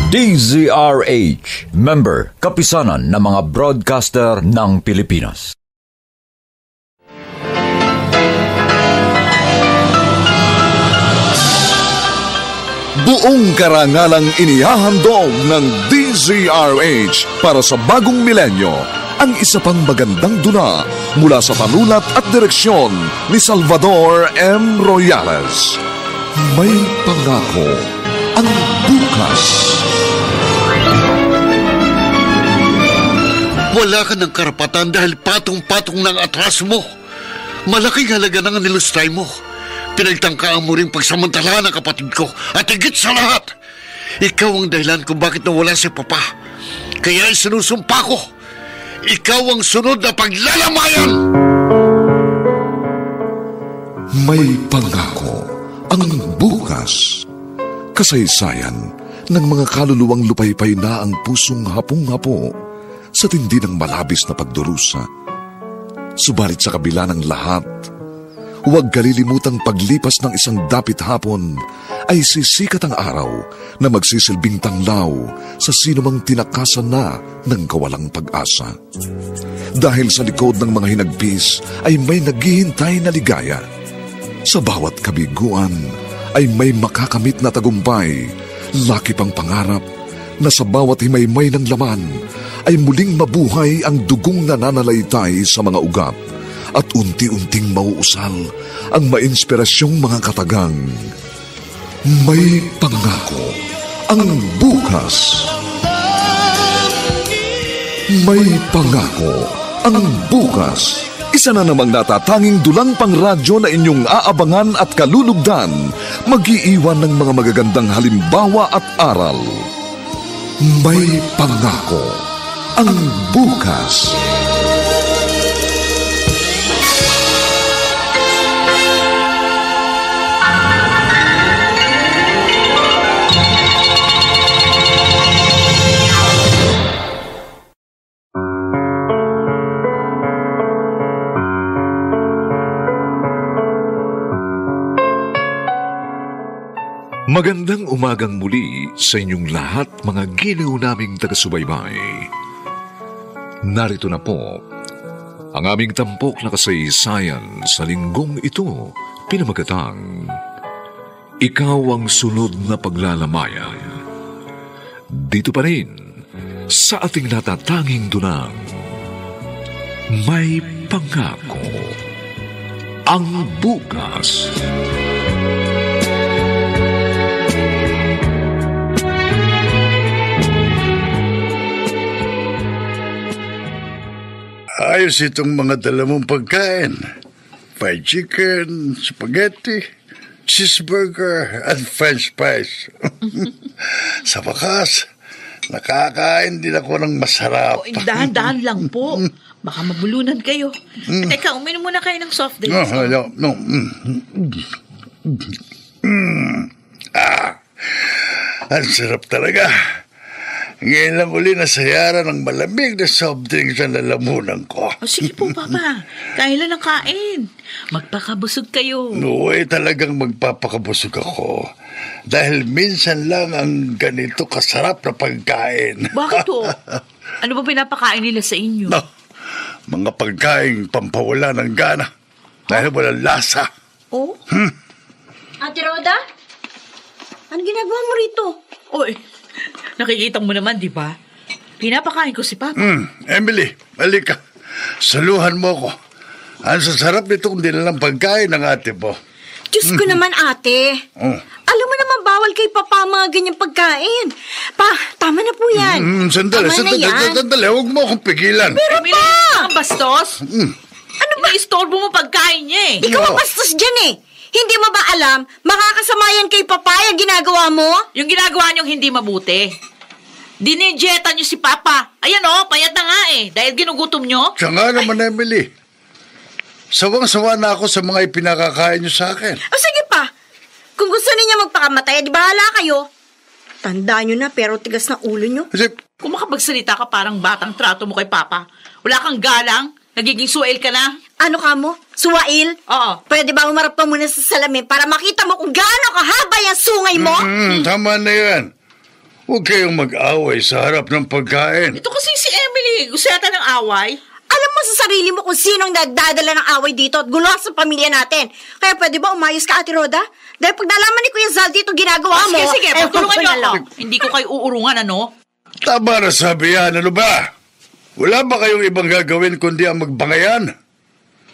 DZRH, member, kapisanan ng mga broadcaster ng Pilipinas. Buong karangalang inihahandog ng DZRH para sa bagong milenyo ang isa pang magandang dula mula sa panulat at direksyon ni Salvador M. Royales. May pangako ang bukas. Wala ka ng karapatan dahil patong-patong ng atras mo. Malaking halaga ng nilustay mo. Pinagtangkaan mo rin pagsamantala ng kapatid ko. At higit sa lahat, ikaw ang dahilan kung bakit nawala si Papa. Kaya sinusumpa ko, ikaw ang sunod na paglalamayan! May pangako ang bukas. Kasaysayan ng mga kaluluwang lupaypay na ang pusong hapong-hapo sa tindi ng malabis na pagdurusa. Subalit sa kabila ng lahat, huwag kalilimutang paglipas ng isang dapit hapon ay sisikat ang araw na magsisilbing tanglaw sa sinumang tinakasan na ng kawalang pag-asa. Dahil sa likod ng mga hinagpis ay may naghihintay na ligaya. Sa bawat kabiguan ay may makakamit na tagumpay, laki pang pangarap na sa bawat himaymay ng laman ay muling mabuhay ang dugong nananalaytay sa mga ugat at unti-unting mauusal ang mainspirasyong mga katagang. May pangako ang bukas. May pangako ang bukas. Isa na namang natatanging dulang pangradyo na inyong aabangan at kalulugdan, mag-iiwan ng mga magagandang halimbawa at aral. May pangako ang bukas. Magandang umagang muli sa inyong lahat, mga giliw naming taga-subaybay. Narito na po ang aming tampok na kasaysayan sa linggong ito, pinamagatang Ikaw ang Sunod na Paglalamayan. Dito pa rin sa ating natatanging dunang May Pangako ang bukas. Ayos itong mga dala mong pagkain. Fried chicken, spaghetti, cheeseburger, at french fries. Sa wakas, nakakain din ako ng masarap. Dahan-dahan lang po. Baka mabulunan kayo. Teka, uminom muna kayo ng soft drinks. No. Ang sarap talaga. Ngayon lang uli nasayara ng malamig na soft drinks sa lalamunan ko. Sige po, Papa. Kailan ang kain? Magpakabusog kayo. No, talagang magpapakabusog ako. Dahil minsan lang ang ganito kasarap na pagkain. Bakit to? Ano ba pinapakain nila sa inyo? No, mga pagkain pampawala ng gana. Dahil walang lasa. Oh? Ate Roda? Ano ginagawa mo rito? Oy, nakikita mo naman, di ba? Pinapakain ko si Papa. Emily, halika. Saluhan mo ko. Ang sasarap nito kung dinalang pagkain ng ate mo. Diyos ko naman, ate. Alam mo naman, bawal kay Papa ang mga ganyang pagkain. Pa, tama na po yan. Sandali. Huwag mo akong pigilan. Pero Emily, pa! ang bastos? Ano ba? Iniistorbo mo pagkain niya eh. Ikaw ang bastos dyan eh. Hindi mo ba alam, makakasama yan kay Papa yung ginagawa mo? Yung ginagawa niyong hindi mabuti. Dinijeta niyo si Papa. Ayan payat na nga eh. Dahil ginugutom niyo. Siya nga naman, Emily. Sawang-sawa na ako sa mga ipinakakain niyo sa akin. O sige pa. Kung gusto niya magpakamatay, di bahala kayo. Tandaan niyo na, pero tigas na ulo niyo. Kasi, Kung makapagsalita ka parang batang trato mo kay Papa. Wala kang galang. Nagiging suwail ka na. Ano ka mo? Suwail? Oo. Pwede ba umarap ka muna sa salamin para makita mo kung gaano kahaba yung sungay mo? Tama na yan. Huwag kayong mag-away sa harap ng pagkain. Ito kasi si Emily, gusto yata ng away. Alam mo sa sarili mo kung sinong nagdadala ng away dito at gulo sa pamilya natin. Kaya pwede ba umayos ka, Ate Rhoda? Dahil pag nalaman ni Kuya Zaldi itong ginagawa mo... Sige, pagtulungan niyo ako. Hindi ko kayo uurungan, ano? Tama na sabi yan, ano ba? Wala ba kayong ibang gagawin kundi ang magbangayan?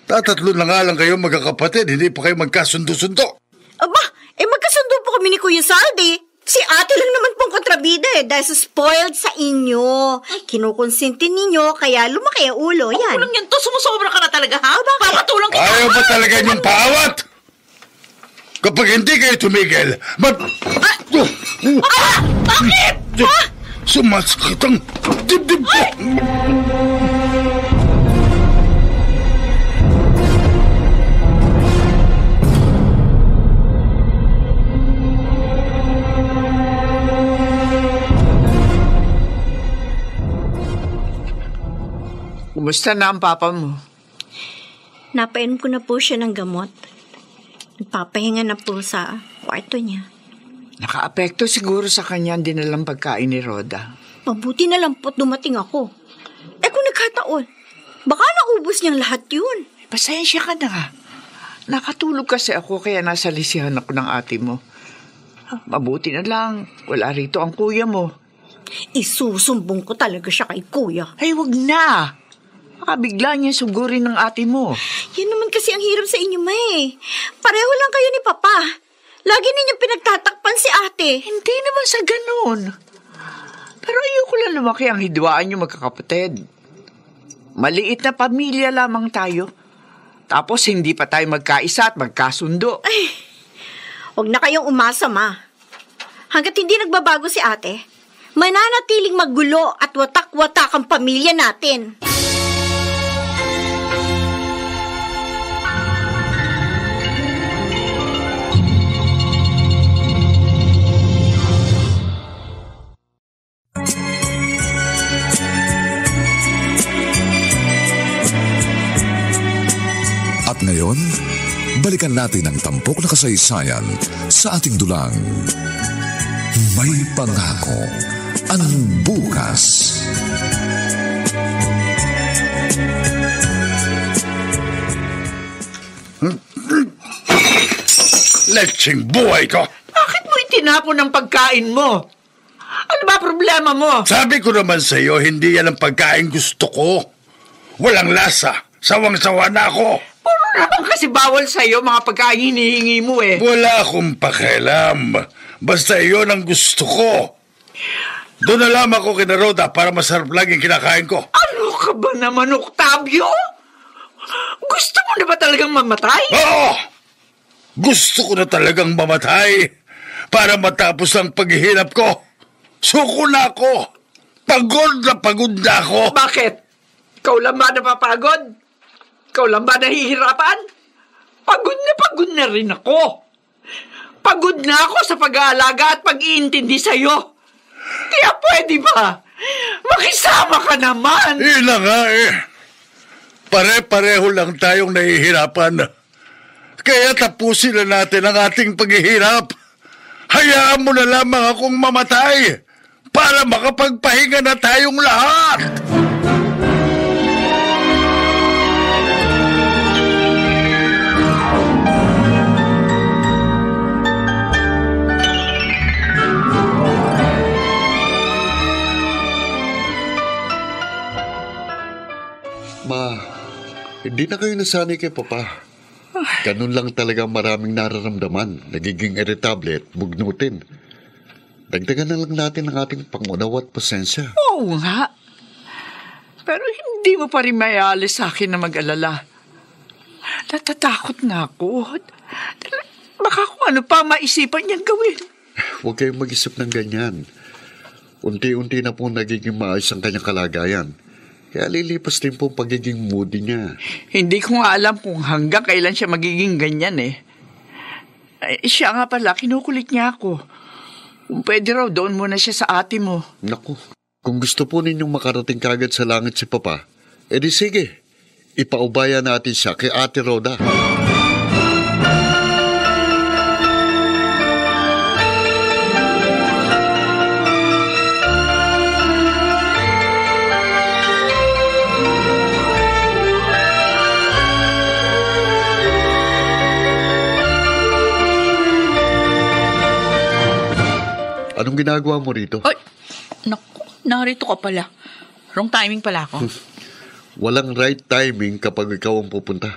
Tatatlo na nga lang kayo magkakapatid, hindi pa kayo magkasundo-sundo. Aba, magkasundo po kami ni Kuya Zaldi. Si ate lang naman pong kontrabida dahil sa spoiled sa inyo. Kinukonsinti ninyo, kaya lumaki ang ulo. Yan. Kulang yan to, sumusobra ka na talaga, ha? Papatulang kita. Ayaw ba talaga niyong paawat? Kapag hindi kayo tumigil, Bakit? sumasakit ang dibdib ko. Kumusta na ang papa mo? Napainom ko na po siya ng gamot. Nagpapahinga na po sa kwarto niya. Nakaapekto siguro sa kanya ang dinalang pagkain ni Rhoda. Mabuti na lang po't dumating ako. Kung nagkataon, baka naubos niyang lahat yun. Pasensya ka na. Nakatulog kasi ako kaya nasa lisihan ako ng ate mo. Mabuti na lang, wala rito ang kuya mo. Isusumbong ko talaga siya kay kuya. Ay, wag na. Baka bigla niya sugurin ng ate mo. Yan naman kasi ang hirap sa inyo, May. Pareho lang kayo ni Papa. Lagi ninyong pinagtatakpan si ate. Hindi naman sa ganun. Pero ayoko lang lumaki ang hidwaan niyo magkakapatid. Maliit na pamilya lamang tayo. Tapos hindi pa tayo magkaisa at magkasundo. Ay, huwag na kayong umasa, Ma. Hanggat hindi nagbabago si ate, mananatiling magulo at watak-watak ang pamilya natin. At ngayon, balikan natin ang tampok na kasaysayan sa ating dulang. May pangako ang bukas. Letsing buhay ko! Bakit mo itinapon ang pagkain mo? Ano ba problema mo? Sabi ko naman sa iyo, hindi yan ang pagkain gusto ko. Walang lasa. Sawang-sawa na ako. Puro naman kasi bawal sa'yo mga pagkain hinihingi mo eh. Wala akong pakialam. Basta iyon ang gusto ko. Doon na lamang ako kina Rhoda para masarap laging kinakain ko. Ano ka ba naman, Octavio? Gusto mo na ba talagang mamatay? Oo! Gusto ko na talagang mamatay para matapos ang paghihirap ko. Suko na ako. Pagod na ako. Bakit? Ikaw lang ba napapagod? Ikaw lang ba nahihirapan? Pagod na rin ako. Pagod na ako sa pag-aalaga at pag-iintindi sa'yo. Kaya pwede ba? Makisama ka naman. Na nga eh. Pare-pareho lang tayong nahihirapan. Kaya tapusin na natin ang ating paghihirap. Hayaan mo na lamang akong mamatay para makapagpahinga na tayong lahat. Ma, hindi na kayo nasanay kay Papa. Ganun lang talaga maraming nararamdaman, nagiging irritable at bugnutin. Dagdagan na lang natin ang ating pangunawa at pasensya. Oo nga. Pero hindi mo pa rin maialis sa akin na mag-alala. Natatakot na ako. Baka kung ano pa maisipan niyang gawin. Huwag kayong mag-isip ng ganyan. Unti-unti na po nagiging maayos ang kanyang kalagayan. Kaya lilipas din po ang pagiging moody niya. Hindi ko nga alam kung hanggang kailan siya magiging ganyan eh. Siya nga pala, kinukulit niya ako. Kung pwede raw, doon muna siya sa ate mo. Naku, kung gusto po ninyong makarating kagad sa langit si Papa, edi sige, ipaubaya natin siya kay Ate Rhoda. Anong ginagawa mo rito? Ay, naku, narito ka pala. Wrong timing pala ako. Walang right timing kapag ikaw ang pupunta.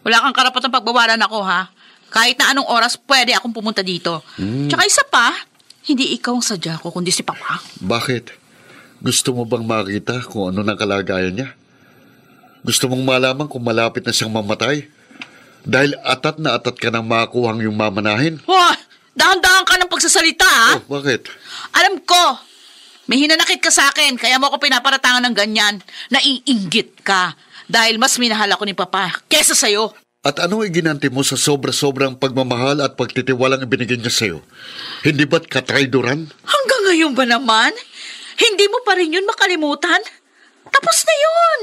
Wala kang karapatang pagbawalan ako, ha? Kahit na anong oras, pwede akong pumunta dito. Tsaka isa pa, hindi ikaw ang sadya ko, kundi si Papa. Bakit? Gusto mo bang makita kung ano ng kalagayan niya? Gusto mong malaman kung malapit na siyang mamatay? Dahil atat na atat ka nang makakuhang yung mamanahin? Wah! Dahan-dahan ka ng pagsasalita, ha? Oh, bakit? Alam ko, may hinanakit ka sa akin, kaya mo ako pinaparatangan ng ganyan. Naiinggit ka. Dahil mas minahal ako ni Papa kesa sa'yo. At anong iginanti mo sa sobra-sobrang pagmamahal at pagtitiwalang ibinigay niya sa'yo? Hindi ba't katrayduran? Hanggang ngayon ba naman? Hindi mo pa rin yun makalimutan? Tapos na yun.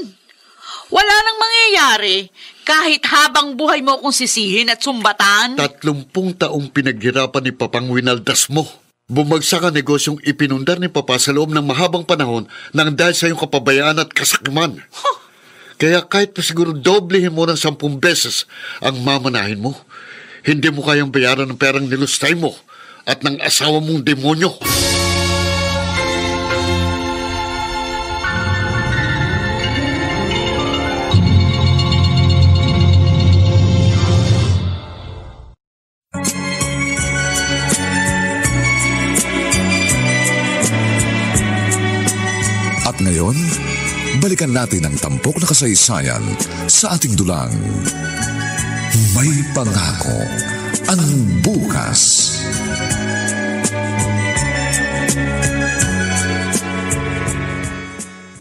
Wala nang mangyayari kahit habang buhay mo akong sisihin at sumbatan. 30 taong pinaghirapan ni Papang winaldas mo. Bumagsak ang negosyong ipinundar ni Papa sa loob ng mahabang panahon nang dahil sa iyong kapabayaan at kasakman. Kaya kahit pa siguro doblehin mo ng 10 beses ang mamanahin mo, hindi mo kayang bayaran ng perang nilustay mo at ng asawa mong demonyo. At ngayon, balikan natin ang tampok na kasaysayan sa ating dulang. May pangako ang bukas.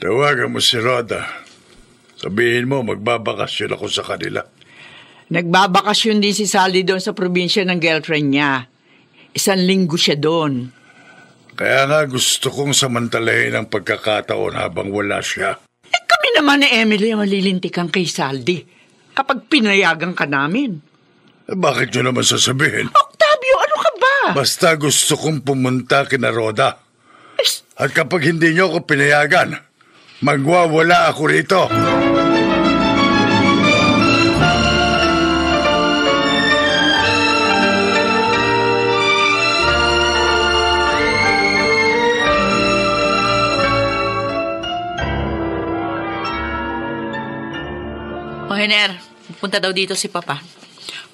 Tawagan mo si Rhoda. Sabihin mo, magbabakasyon ako sa kanila. Nagbabakasyon din si Sally doon sa probinsya ng girlfriend niya. 1 linggo siya doon. Kaya nga gusto kong samantalahin ang pagkakataon habang wala siya. Kami naman ni Emily ang malilintikan kay Saldi kapag pinayagan ka namin. Bakit nyo naman sasabihin? Octavio, ano ka ba? Basta gusto kong pumunta kina Rhoda. At kapag hindi nyo ako pinayagan, magwawala ako rito. O, Hener, punta daw dito si Papa.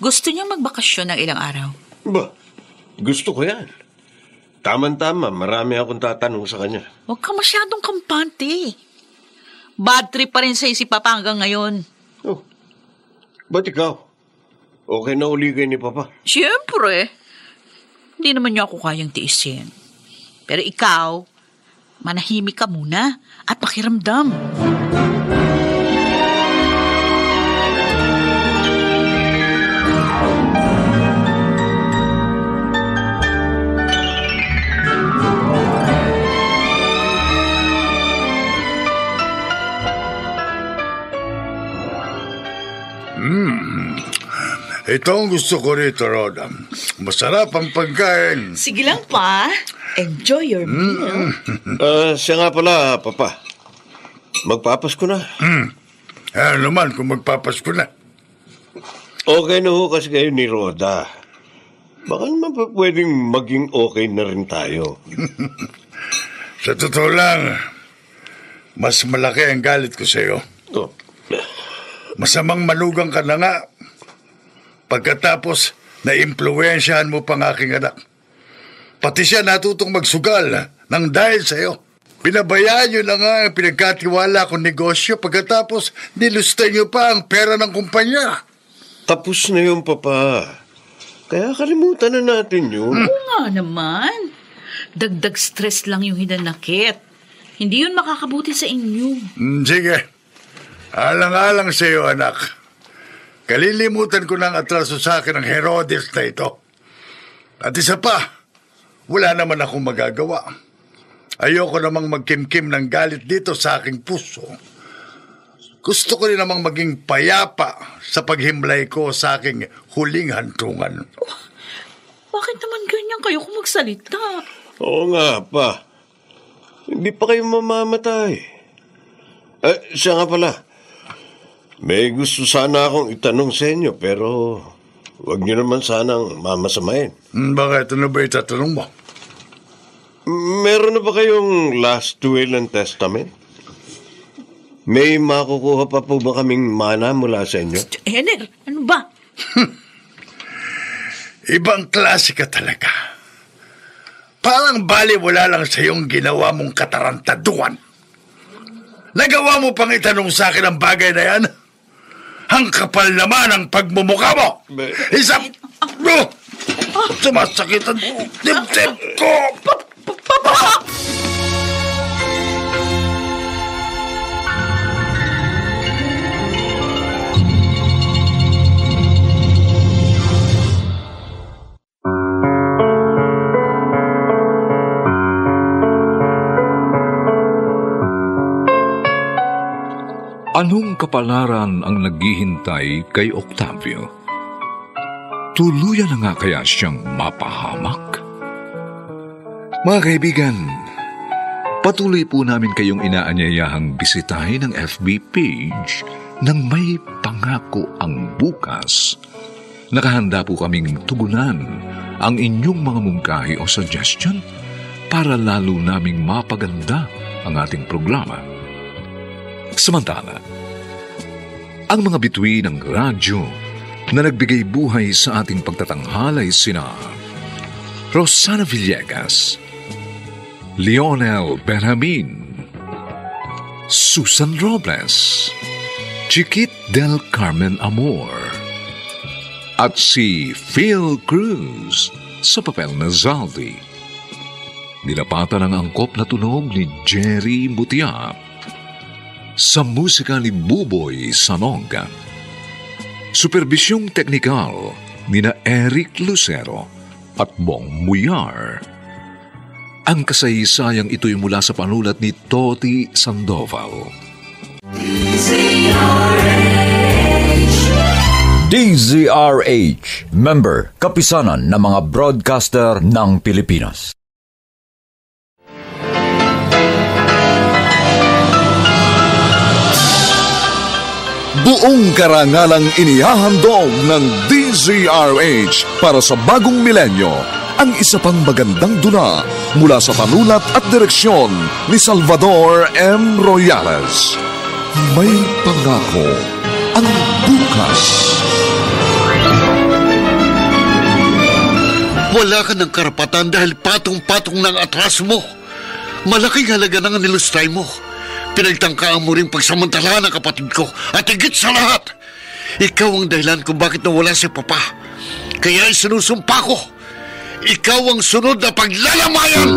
Gusto niya magbakasyon ng ilang araw. Ba, gusto ko yan. Tama-tama, marami akong tatanong sa kanya. Huwag ka masyadong kampante. Bad trip pa rin sa'yo si Papa hanggang ngayon. Oh, ba't ikaw? Okay na uli kayo ni Papa? Siyempre. Hindi naman niya ako kayang tiisin. Pero ikaw, manahimik ka muna at pakiramdam. Ito ang gusto ko rito, Rhoda. Masarap ang pagkain. Sige lang, Pa. Enjoy your meal. Siya nga pala, Papa. Magpapasko na. Ano naman kung magpapasko na? Okay na ho kasi kayo ni Rhoda. Baka naman pwedeng maging okay na rin tayo. Sa totoo lang, mas malaki ang galit ko sa'yo. Oh. Masamang manugang ka na nga. Pagkatapos, na-impluwensyahan mo pang aking anak. Pati siya natutong magsugal ng dahil sa'yo. Pinabayaan nyo na nga ang pinagkatiwala kong negosyo pagkatapos nilustay nyo pa ang pera ng kumpanya. Tapos na yun, Papa. Kaya kalimutan na natin yun. Oo nga naman. Dagdag stress lang yung hinanakit. Hindi yun makakabuti sa inyo. Sige. Alang-alang sa'yo, anak. Kalilimutan ko ng atraso sa akin ng Herodes na ito. At isa pa, wala naman akong magagawa. Ayoko namang magkimkim ng galit dito sa aking puso. Gusto ko rin namang maging payapa sa paghimlay ko sa aking huling hantungan. Oh, bakit naman ganyan kayo kung magsalita? Oo nga, Pa. Hindi pa kayo mamamatay. Siya nga pala. May gusto sana akong itanong sa inyo, pero huwag niyo naman sanang mamasamain. Bakit? Ano ba itatanong mo? Meron na ba kayong last will and testament? May makukuha pa po ba kaming mana mula sa inyo? Henner, ano ba? Ibang klase ka talaga. Parang bali-wala lang sa iyong ginawa mong katarantaduan. Nagawa mo pang itanong sa akin ang bagay na yan? Ang kapal naman ang pagmumukha mo! Isang... Sumasakit ang dibdib ko! Papa! Anong kapalaran ang naghihintay kay Octavio? Tuluyan na nga kaya siyang mapahamak? Mga kaibigan, patuloy po namin kayong inaanyayahang bisitahin ang FB page ng May Pangako ang Bukas. Nakahanda po kaming tugunan ang inyong mga mungkahi o suggestion para lalo naming mapaganda ang ating programa. Samantala, ang mga bituin ng radyo na nagbigay buhay sa ating pagtatanghalay sina Rosana Villegas, Lionel Benjamin, Susan Robles, Chiquit del Carmen Amor, at si Phil Cruz sa papel na Zaldi. Nilapatan ang angkop na tunog ni Jerry Mutiap sa musika ni Buboy Sanonga. Superbisyong teknikal ni na Eric Lucero at Bong Muyar. Ang kasaysayang ito'y mula sa panulat ni Toti Sandoval. DZRH, member, kapisanan ng mga broadcaster ng Pilipinas. Buong karangalang inihahandog ng DZRH para sa bagong milenyo ang isa pang magandang dula mula sa panulat at direksyon ni Salvador M. Royales. May Pangako ang Bukas. Wala ka ng karapatan dahil patong-patong ng atras mo. Malaking halaga ng nilustay mo. Pinagtangkaan mo rin pagsamantala ng kapatid ko at higit sa lahat, ikaw ang dahilan kung bakit nawala si Papa. Kaya isinusumpa ko, ikaw ang sunod na paglalamayan!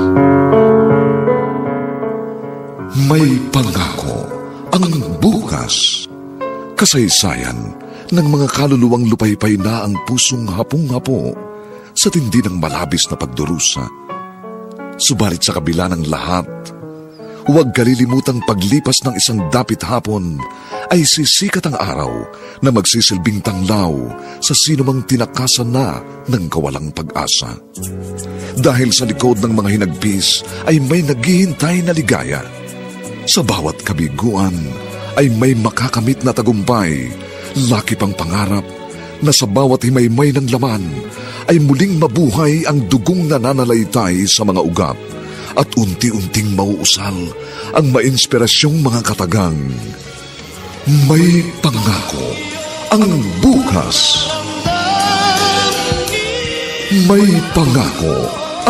May Pangako ang Bukas. Kasaysayan ng mga kaluluwang lupaypay na ang pusong hapong-hapo sa tindi ng malabis na pagdurusa. Subalit sa kabila ng lahat, huwag kalilimutang paglipas ng isang dapit hapon ay sisikat ang araw na magsisilbing tanglaw sa sinumang tinakasan na ng kawalang pag-asa. Dahil sa likod ng mga hinagpis ay may naghihintay na ligaya. Sa bawat kabiguan ay may makakamit na tagumpay, laki pang pangarap na sa bawat himaymay ng laman ay muling mabuhay ang dugong nananalaytay sa mga ugat at unti-unting mauusal ang mainspirasyong mga katagang. May Pangako ang Bukas. May Pangako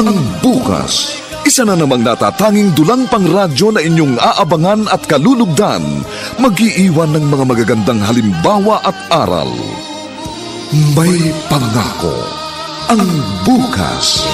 ang Bukas. Isa na namang natatanging dulang pangradyo na inyong aabangan at kalulugdan, mag-iiwan ng mga magagandang halimbawa at aral. May Pangako ang Bukas.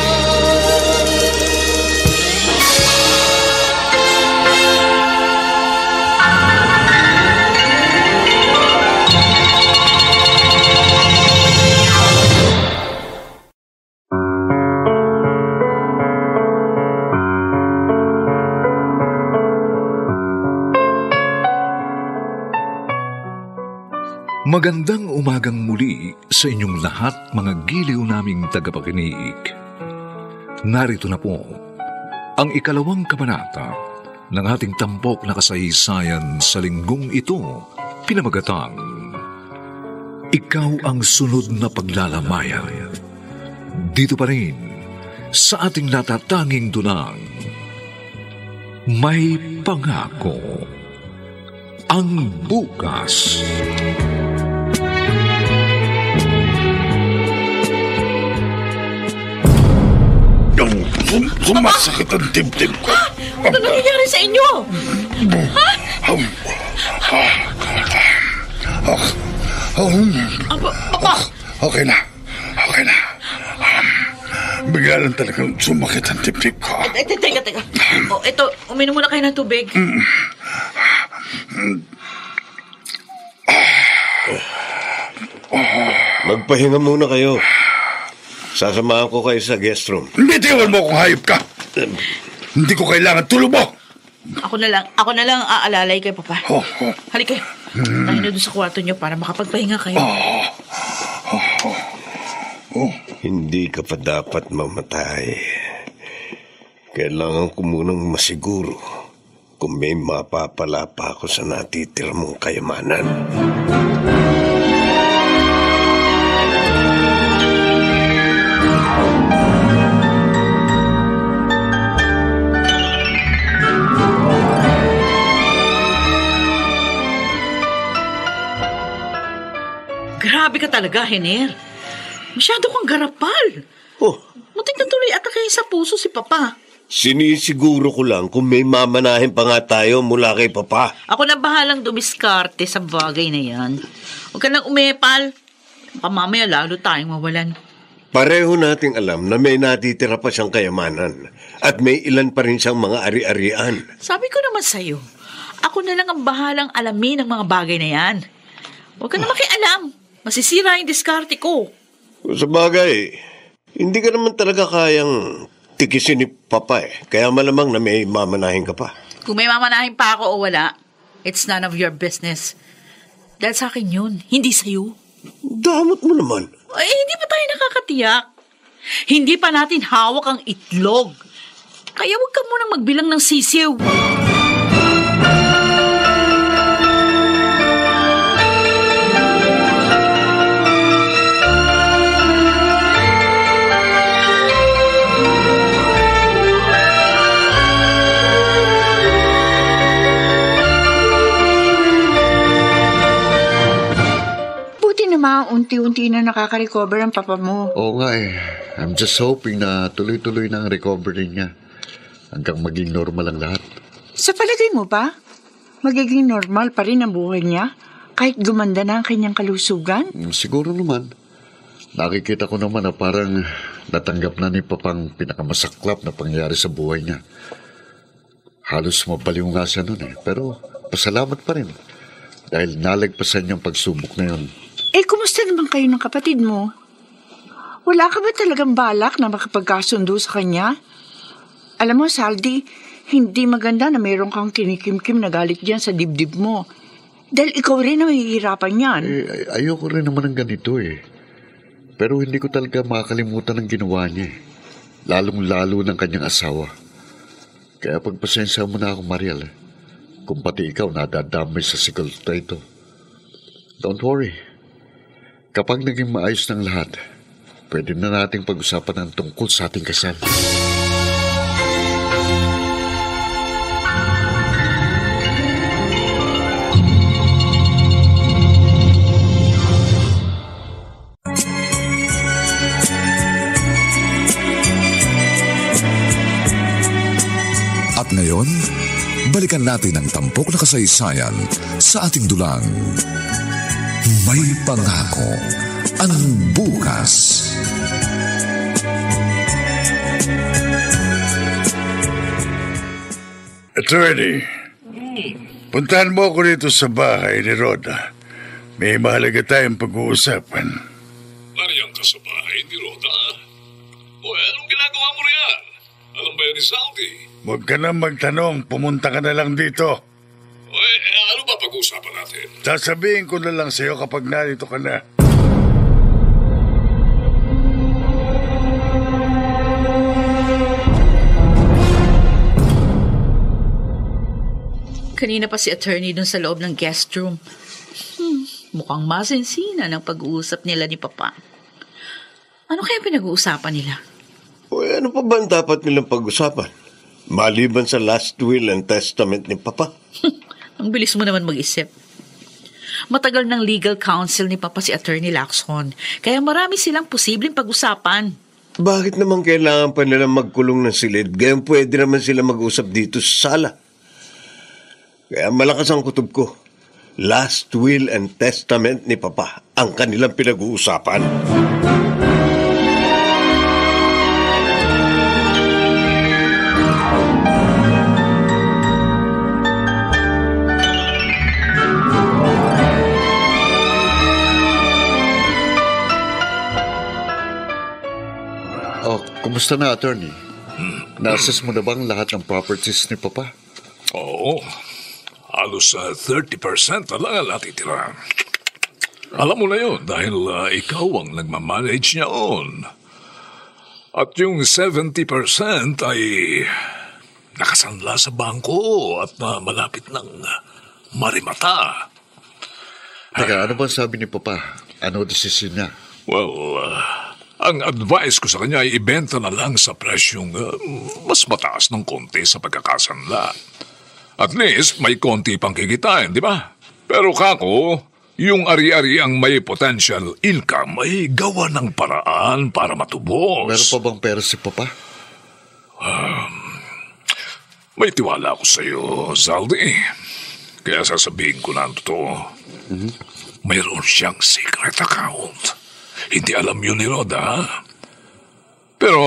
Magandang umagang muli sa inyong lahat, mga giliw naming tagapakinig. Narito na po ang ikalawang kabanata ng ating tampok na kasaysayan sa linggong ito, pinamagatang Ikaw ang Sunod na Paglalamayan. Dito pa rin sa ating natatanging dunang. May pangako ang bukas. Sumasakit ang dibdib ko. Ano nangyayari sa inyo? Ha? Papa! Okay na. Bigla lang talagang sumakit ang dibdib ko. Teka. Ito, uminom muna kayo ng tubig. Magpahinga muna kayo. Sasamahan ko kayo sa guest room. Bitiwan mo kung hayop ka. Hindi ko kailangan tulog mo. Ako na lang aalalay kay Papa. Halika kayo. Tayo na doon sa kwarto niyo para makapagpahinga kayo. Hindi ka pa dapat mamatay. Kailangan ko munang masiguro kung may mapapala pa ako sa natitira mong kayamanan. Grabe ka talaga, Hener. Masyado kang garapal. Muntik na tuloy atake sa puso si Papa. Sinisiguro ko lang kung may mamanahin pa nga tayo mula kay Papa. Ako na bahalang dumiskarte sa bagay na yan. Huwag ka nang umepal. Baka mamaya lalo tayong mawalan. Pareho nating alam na may natitira pa siyang kayamanan at may ilan pa rin siyang mga ari-arian. Sabi ko naman sa'yo, ako na lang ang bahalang alamin ng mga bagay na yan. Huwag ka na makialam. Masisira yung diskarte ko. Sa bagay, hindi ka naman talaga kayang tikisin ni Papa Kaya malamang na may mamanahin ka pa. Kung may mamanahin pa ako o wala, it's none of your business. Dahil sa akin yun, hindi sa'yo. Damot mo naman. Ay, hindi pa tayo nakakatiyak. Hindi pa natin hawak ang itlog. Kaya huwag ka munang magbilang ng sisiw. Unti-unti na nakaka-recover ang papa mo. Oo nga I'm just hoping na tuloy-tuloy na ang recovery niya hanggang maging normal ang lahat. Sa palagay mo ba, magiging normal pa rin ang buhay niya kahit gumanda na ang kanyang kalusugan? Siguro naman. Nakikita ko naman na parang natanggap na ni Papang pinakamasaklap na pangyayari sa buhay niya. Halos mabaliw nga siya nun pero pasalamat pa rin dahil nalagpasan niyang pagsubok na yun. Kumusta naman kayo ng kapatid mo? Wala ka ba talagang balak na makapagkasundo sa kanya? Alam mo, Saldi, hindi maganda na mayroon kang kinikimkim na galit dyan sa dibdib mo. Dahil ikaw rin na mahihirapan yan. Ayoko rin naman ng ganito Pero hindi ko talaga makakalimutan ang ginawa niya Lalong-lalo ng kanyang asawa. Kaya pagpasensya mo na ako, Mariel. Kung pati ikaw nadadamay sa sigol na ito. Don't worry. Kapag naging maayos ng lahat, pwede na nating pag-usapan ang tungkol sa ating kasal. At ngayon, balikan natin ang tampok na kasaysayan sa ating dulang. May pangako ang bukas. Attorney, puntahan mo ako dito sa bahay ni Rhoda. May mahalaga tayong pag-uusapan. Nariyan ka sa bahay ni Rhoda? Anong ginagawa mo riyan? Alam ba yan ni Saldi? Huwag ka na magtanong, pumunta ka na lang dito. Ano ba pag-uusapan natin? Sasabihin ko na lang sa'yo kapag narito ka na. Kanina pa si attorney dun sa loob ng guest room. Mukhang masensina ng pag-uusap nila ni Papa. Ano kaya pinag-uusapan nila? O ano pa ba ang dapat nilang pag-usapan? Maliban sa last will and testament ni Papa. Ang bilis mo naman mag-isip. Matagal ng legal counsel ni Papa si Attorney Lacson, kaya marami silang posibleng pag-usapan. Bakit naman kailangan pa nilang magkulong ng silid? Gayon pwede naman sila mag-usap dito sa sala. Kaya malakas ang kutob ko. Last will and testament ni Papa ang kanilang pinag-uusapan. Kumusta na, attorney? Na-assess mo na bang lahat ng properties ni Papa? Oo. Halos 30% na lang ang natitira. Alam mo na yun dahil ikaw ang nagmamanage niya on. At yung 70% ay nakasanla sa bangko at malapit ng marimata. Teka, ano bang sabi ni Papa? Ano desisyon niya? Well, ang advice ko sa kanya ay ibenta na lang sa presyong mas mataas ng konti sa pagkakasanla. At least may konti pang kikitain, di ba? Pero kako, yung ari-ari ang may potential income ay gawa ng paraan para matubos. Meron pa bang pera si Papa? May tiwala ako sa iyo, Zaldi. Kaya sasabihin ko na ang totoo. Mayroon siyang secret account. Hindi alam yun ni Rhoda, pero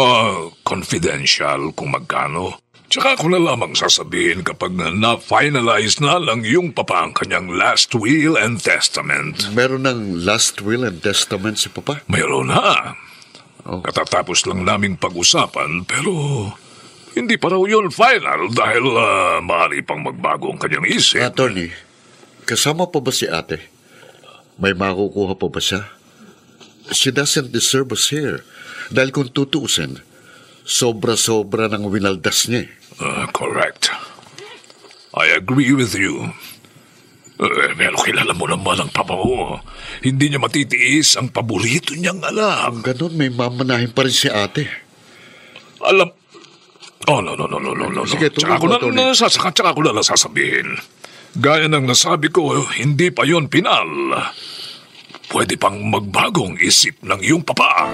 confidential kung magkano. Tsaka ako na lamang sasabihin kapag na-finalize na lang yung Papa ang kanyang last will and testament. Meron ng last will and testament si Papa? Mayroon na. Katatapos lang naming pag-usapan, pero hindi pa raw yun final dahil maaari pang magbago ang kanyang isip. Attorney, kasama pa ba si ate? May makukuha pa ba siya? She doesn't deserve us here. Dahil kung tutuusin, sobra-sobra ng winaldas niya. Correct. I agree with you. Pero kilala mo naman ang Papa mo. Hindi niya matitiis ang paborito niyang anak. Kung ganun, may mamanahin pa rin si ate. Alam... Oh, no. Sige, tsaka ko na sasabihin. Gaya ng nasabi ko, hindi pa yon pinal. Pwede pang magbagong isip ng iyong Papa.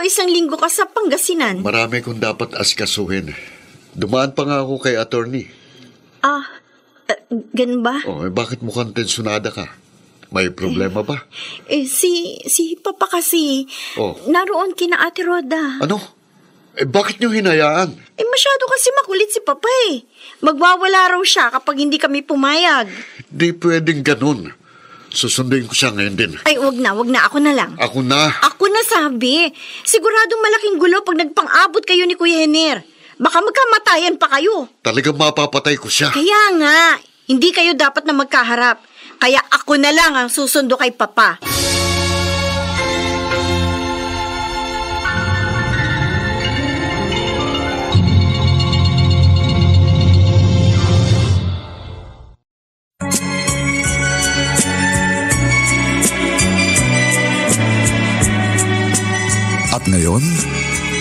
Isang linggo ka sa Pangasinan. Marami kong dapat asikasuhin. Dumaan pa nga ako kay attorney. Ganun ba? Bakit mukhang tensyonada ka? May problema ba? Si Papa kasi, naroon kina Ate Rhoda. Ano? Bakit niyo hinayaan? Masyado kasi makulit si Papa Magwawala raw siya kapag hindi kami pumayag. Di pwedeng ganun. Susunduin ko siya ngayon din. Ay, wag na. Ako na lang. Ako na? Ako na sabi. Siguradong malaking gulo pag nagpang-abot kayo ni Kuya Henner. Baka magkamatayan pa kayo. Talagang mapapatay ko siya. Kaya nga, hindi kayo dapat na magkaharap. Kaya ako na lang ang susundo kay Papa. At ngayon,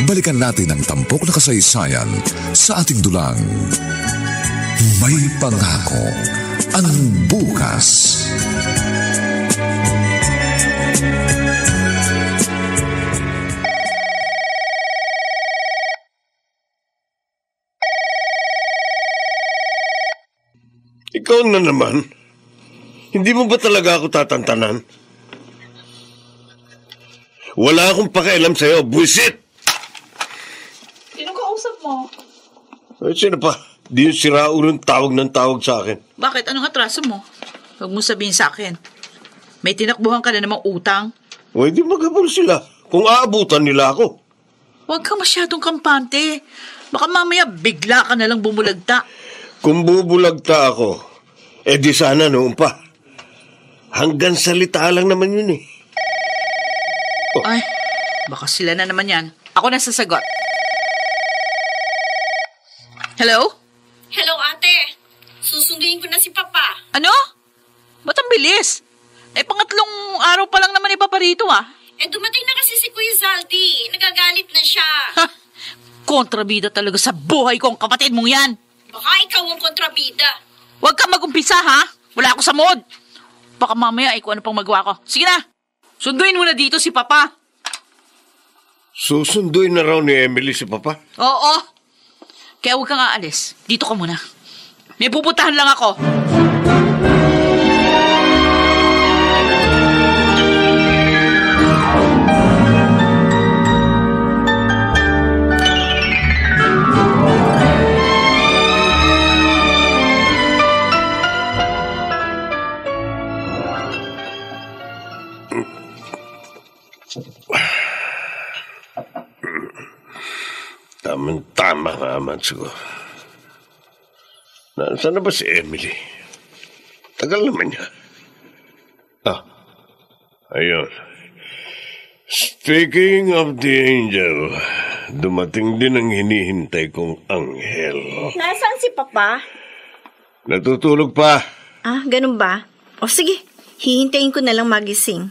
balikan natin ang tampok na kasaysayan sa ating dulang. May pangako ang bukas. Ikaw na naman. Hindi mo ba talaga ako tatantanan? Wala akong pakialam sa'yo, buwisit! Sino kausap mo? Ay, sino pa? Di yung siraulong tawag ng tawag sa akin. Bakit? Anong atraso mo? Huwag mo sabihin sa akin. May tinakbuhan ka na namang utang? O, hindi maghabol sila kung aabutan nila ako. Huwag kang masyadong kampante. Baka mamaya bigla ka nalang bumulagta. Kung bubulagta ako, di sana noon pa. Hanggang salita lang naman yun eh. Ay, baka sila na naman yan. Ako na sasagot. Hello? Hello, ate. Susunduin ko na si Papa. Ano? Ba't ang bilis? Pangatlong araw pa lang naman ipaparito Dumating na kasi si Kuya Zaldi. Nagagalit na siya. Ha! Kontrabida talaga sa buhay ko ang kapatid mong yan. Baka ikaw ang kontrabida. Huwag kang mag-umpisa, ha? Wala ako sa mood. Baka mamaya kung ano pang magawa ko. Sige na, sunduin mo na dito si Papa. Susunduin na raw ni Emily si Papa? Oo. Kaya huwag kang aalis. Dito ka muna. May pupuntahan lang ako. Tama nga, Matsuko. Nasaan na ba si Emily? Tagal naman niya. Ayun. Speaking of the angel, dumating din ang hinihintay kong anghel. Nasaan si Papa? Natutulog pa. Ganun ba? O sige, hihintayin ko na lang magising.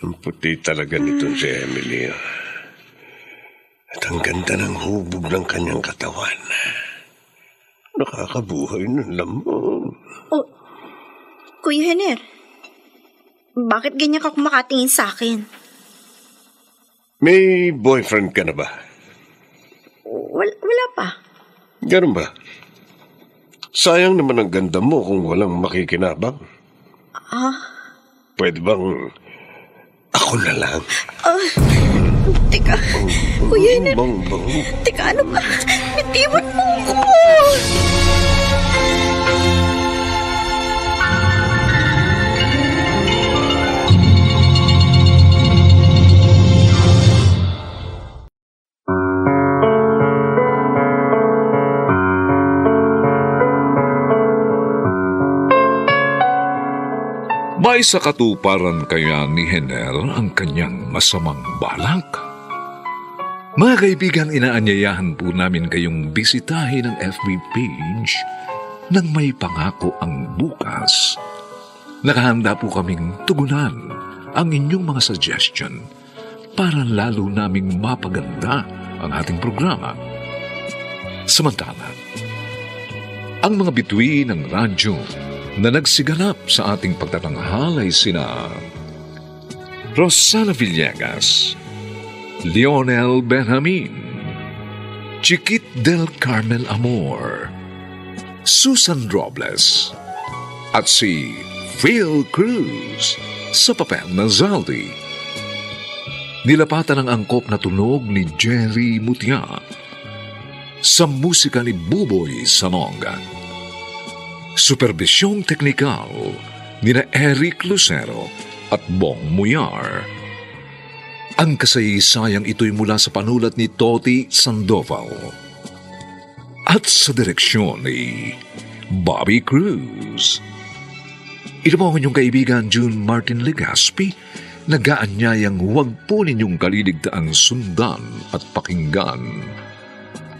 Ang puti talaga nito si Emily. At ang ganda ng hubog ng kanyang katawan. Nakakabuhay ng lamang. Kuya Henner, bakit ganyan ka kumakatingin sa akin? May boyfriend ka na ba? Wala pa. Ganun ba? Sayang naman ang ganda mo kung walang makikinabang. Pwede bang ako na lang? Teka, Kuya Henner. Teka, ano ba? Bitiwan mo ko. May sa katuparan kaya ni Henner ang kanyang masamang balak? Mga kaibigan, inaanyayahan po namin kayong bisitahin ang FB page ng May Pangako ang Bukas. Nakahanda po kaming tugunan ang inyong mga suggestion para lalo naming mapaganda ang ating programa. Samantala, ang mga bituin ng radyo na nagsiganap sa ating pagtatanghal ay sina Rosana Villegas, Lionel Benjamin, Chiquit del Carmel Amor, Susan Robles, at si Phil Cruz sa papel na Zaldi. Nilapatan ang angkop na tunog ni Jerry Mutia sa musika ni Buboy Salonga. Supervisyong teknikal nina Eric Lucero at Bong Muyar. Ang kasaysayang ito'y mula sa panulat ni Toti Sandoval at sa direksyon ni Bobby Cruz. Ito po ang inyong kaibigan June Martin Legaspi, nag-aanyayang huwag po ninyong kaliligtaang sundan at pakinggan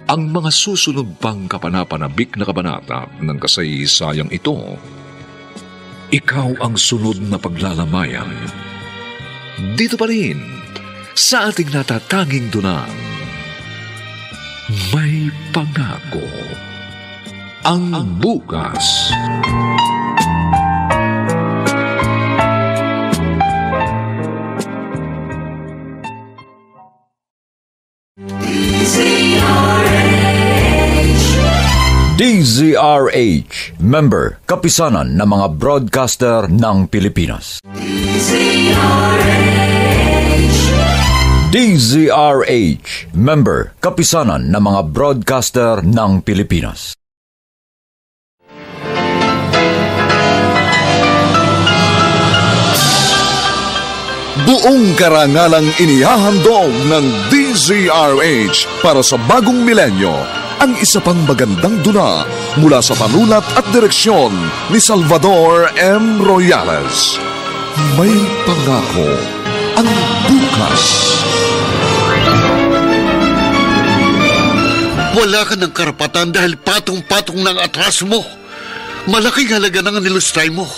ang mga susunod pang kapanapanabik na kabanata ng kasaysayang ito. Ikaw ang sunod na paglalamayan. Dito pa rin sa ating natatanging dunang May Pangako ang Bukas. DZRH, member, kapisanan ng mga broadcaster ng Pilipinas. DZRH, member, kapisanan ng mga broadcaster ng Pilipinas. Buong karangalang inihahandog ng DZRH DZRH para sa bagong milenyo. Ang isa pang magandang dula mula sa panulat at direksyon ni Salvador M. Royales. May pangako ang bukas. Wala ka ng karapatan dahil patong-patong ng atras mo. Malaking halaga ng nilustray mo.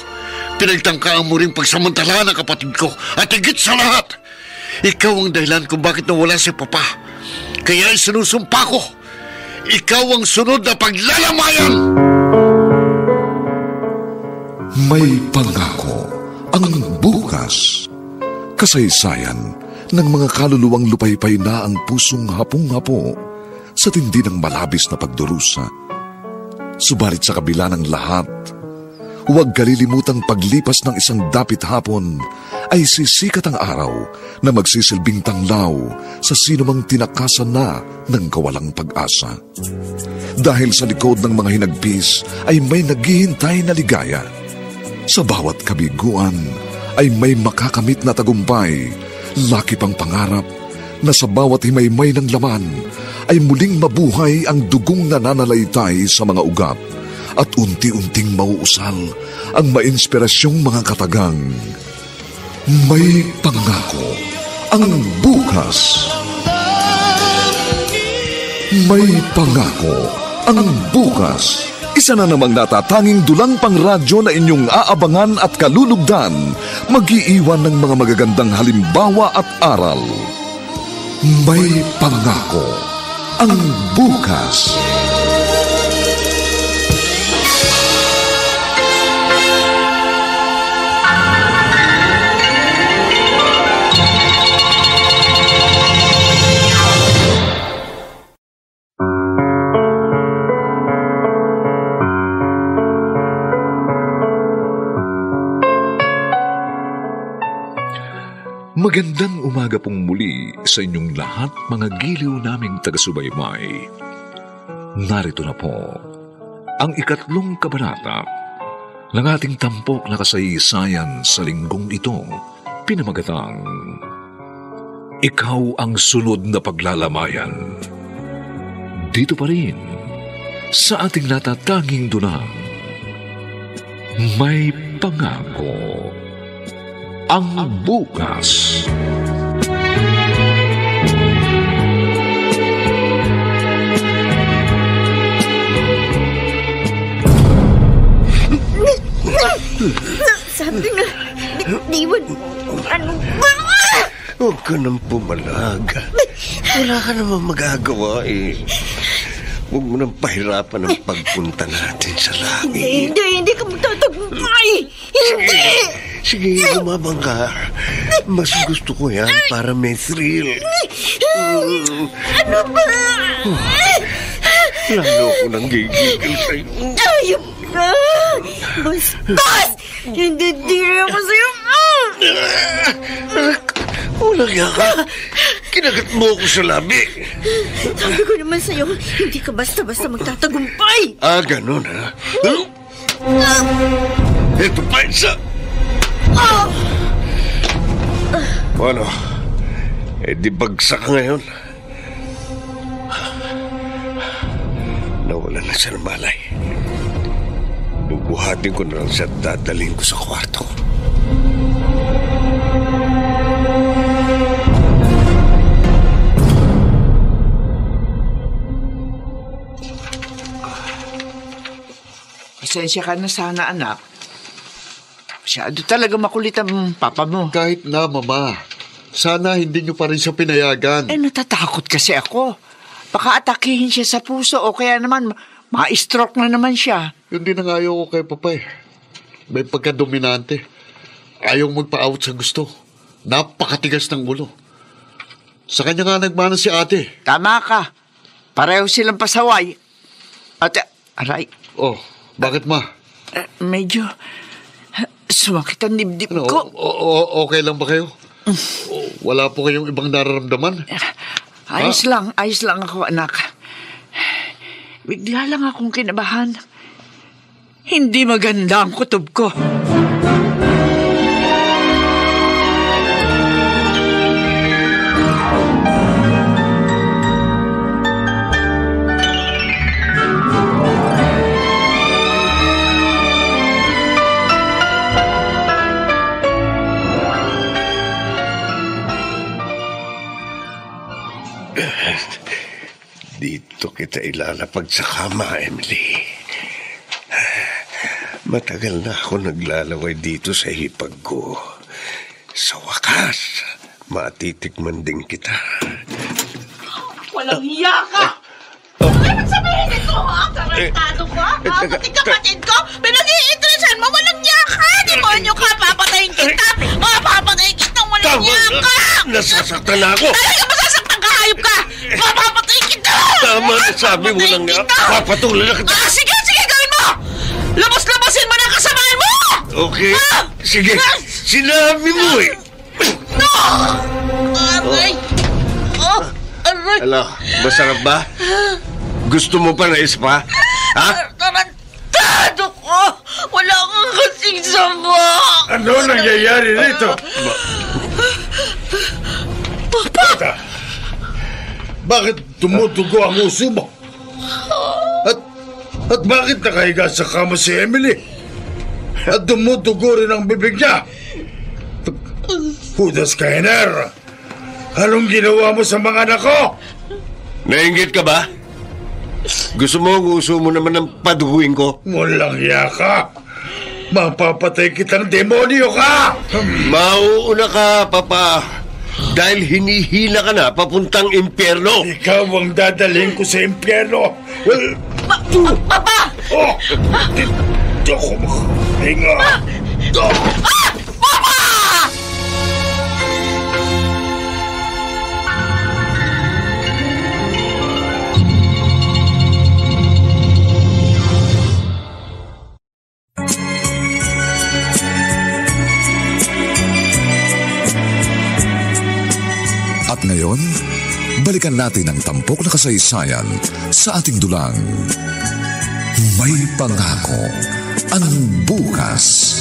Pinagtangkaan mo rin pagsamantala ng kapatid ko. At higit sa lahat, ikaw ang dahilan kung bakit nawala si Papa. Kaya isinusumpa ko, ikaw ang sunod na paglalamayan! May pangako ang bukas. Kasaysayan ng mga kaluluwang lupaypay na ang pusong hapong-hapo sa tindi ng malabis na pagdurusa. Subalit sa kabila ng lahat, huwag kalilimutang paglipas ng isang dapit hapon ay sisikat ang araw na magsisilbing tanglaw sa sinumang tinakasan na ng kawalang pag-asa. Dahil sa likod ng mga hinagpis ay may naghihintay na ligaya. Sa bawat kabiguan ay may makakamit na tagumpay, laki pang pangarap na sa bawat himaymay ng laman ay muling mabuhay ang dugong nananalaytay sa mga ugat at unti-unting mauusal ang mainspirasyong mga katagang. May pangako ang bukas. May pangako ang bukas. Isa na namang natatanging dulang pangradyo na inyong aabangan at kalulugdan, mag-iiwan ng mga magagandang halimbawa at aral. May pangako ang bukas. Magandang umaga pong muli sa inyong lahat, mga giliw naming taga-subaybay. Narito na po ang 3 kabanata ng ating tampok na kasaysayan sa linggong ito, pinamagatang Ikaw ang sunod na paglalamayan. Dito pa rin sa ating natatanging dunang May Pangako ang bukas. Sabi nga, Diwan, ano ba? Huwag ka nang pumalag. Wala ka naman magagawa eh. Huwag mo nang pahirapan ang pagpunta natin sa langit. Hindi ka magtatagumpay. Hindi! Sige, lumabang ka. Mas gusto ko yan para may thrill. Ano ba? Lalo ko nang gigigil sa'yo. Ayop ka! Bastos! Hindi ako sa'yo. Walang yaka. Kinagat mo ako sa labi. Sabi ko naman sa'yo, hindi ka basta-basta magtatagumpay. Ah, ganun ha? Ito pa isa. Ano? Di bagsak ngayon. Nawala na siya ng malay. Bubuhatin ko na lang siya at dadalhin ko sa kwarto. Pasensya ka na sana, anak. Masyado talaga makulit ang papa mo. Kahit na, Mama. Sana hindi niyo pa rin siya pinayagan. Natatakot kasi ako. Baka atakihin siya sa puso o kaya naman ma-stroke na naman siya. Yun din ang ayaw ko kay Papa eh. May pagka-dominante. Ayaw magpa-out sa gusto. Napakatigas ng ulo. Sa kanya nga nagmana si ate. Tama ka. Pareho silang pasaway. At, aray. Oh, bakit ma? Medyo sumakit ang dibdib ano, ko. Okay lang ba kayo? Wala po kayong ibang nararamdaman? Ayos lang ako, anak. Bigla lang akong kinabahan. Hindi maganda ang kutob ko. Dito kita ilalapag sa kama, Emily. Matagal na ako naglalaway dito sa hipag ko. Sa wakas, matitikman din kita. Walang hiya ka! Ano sabihin ito, ha? Tarantado ka? Pati kapatid ko? Pinag-iinteresan mo? Walang hiya ka! Demonyo ka! Papatayin kita! Papatayin kita! Walang hiya ka! Nasasaktan na ako! Talaga masasaktan ka! Hayop ka! Papatayin kita! Tama na sabi mo lang nga. Papatuloy na kita. Sige, gawin mo! Labas-labasin mo na kasamahan mo! Okay. Sige. Sinabi mo eh. No! Aray! Aray! Ala, masarap ba? Gusto mo pa na ispa? Ha? Tarantado ko! Wala kang kasing sama! Ano nangyayari rito? Papa! Bakit tumutugo ang uso mo? At bakit nakahiga sa kama si Emily? At tumutugo rin ang bibig niya? Judas Kainer! Anong ginawa mo sa mga anak ko? Nainggit ka ba? Gusto mo ang uso mo naman ng paduguin ko? Walang hiya ka. Mapapatay kitang demonyo ka! Mauuna ka, Papa. Dahil hinihila ka na papuntang impyerno. Ikaw ang dadalhin ko sa impyerno. Well, Papa! Oh! Dito ako makahinga. Papa! At ngayon, balikan natin ang tampok na kasaysayan sa ating dulang. May pangako ang bukas.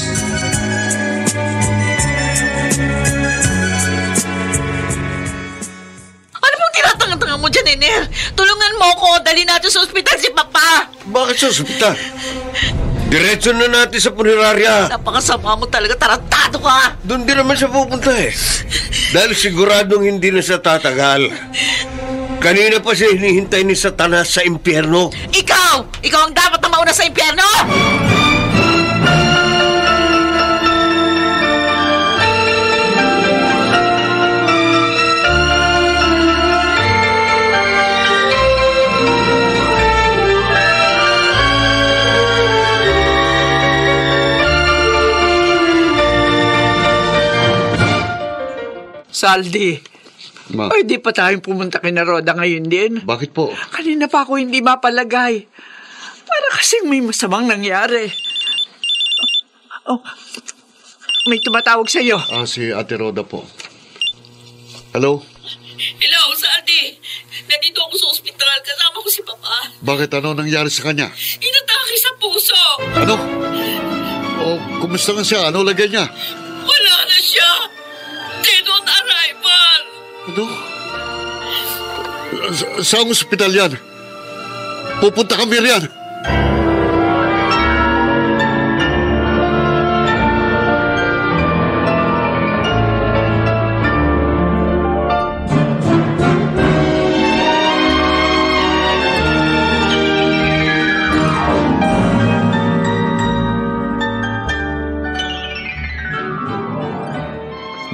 Ano bang tinatanga-tanga mo dyan, Ener? Tulungan mo ko. Dali natin sa ospital si Papa. Bakit sa ospital? Diretso na natin sa punerarya. Napakasama mo talaga. Tarantado ka. Doon din naman siya pupunta eh. Dahil siguradong hindi na siya tatagal. Kanina pa siya hinihintay ni Satanas sa impyerno. Ikaw! Ikaw ang dapat na mauna sa impyerno! Saldi, ay di pa tayong pumunta kay Roda ngayon din. Bakit po? Kanina pa ako hindi mapalagay. Para kasing may masamang nangyari. Oh, may tumatawag sa'yo. Si Ate Roda po. Hello? Hello, Saldi. Nandito ako sa ospital. Kasama ko si Papa. Bakit ano nangyari sa kanya? Inatake sa puso. Ano? Kumusta nga siya? Ano lagay niya? Wala na siya. Dead on arrival. Ano? Saan ospital yan? Pupunta kami riyan.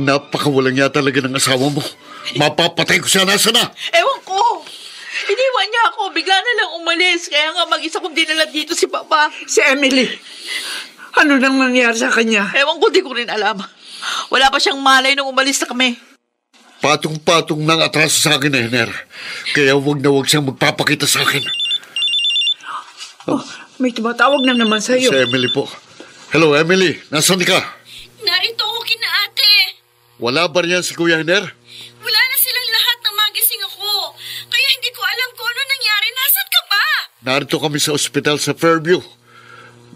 Napakawalang niya talaga ng asawa mo. Mapapatay ko siya. Nasa na? Ewan ko. Iniwan niya ako. Bigla na lang umalis. Kaya nga mag-isa kong dinala dito si Papa. Si Emily. Ano nang nangyari sa kanya? Ewan ko, di ko rin alam. Wala pa siyang malay nung umalis na kami. Patong-patong nang atraso sa akin, Ener. Kaya wag na wag siyang magpapakita sa akin. Oh, may tumatawag na naman sa'yo. Si Emily po. Hello, Emily. Nasaan ka? Narito ako kina ate. Wala ba riyan si Kuya Ener? Wala na silang lahat na magising ako. Kaya hindi ko alam kung ano nangyari. Nasaan ka ba? Narito kami sa ospital sa Fairview.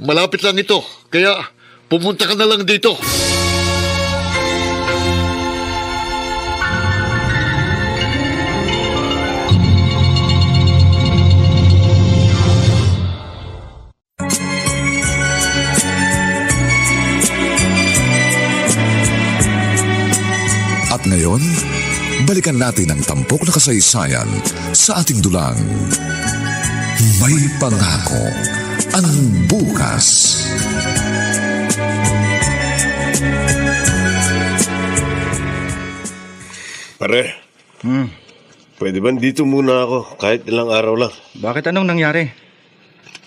Malapit lang ito. Kaya pumunta ka na lang dito. At ngayon, balikan natin ang tampok na kasaysayan sa ating dulang. May pangako ang bukas. Pare, pwede ba dito muna ako kahit ilang araw lang? Bakit, anong nangyari?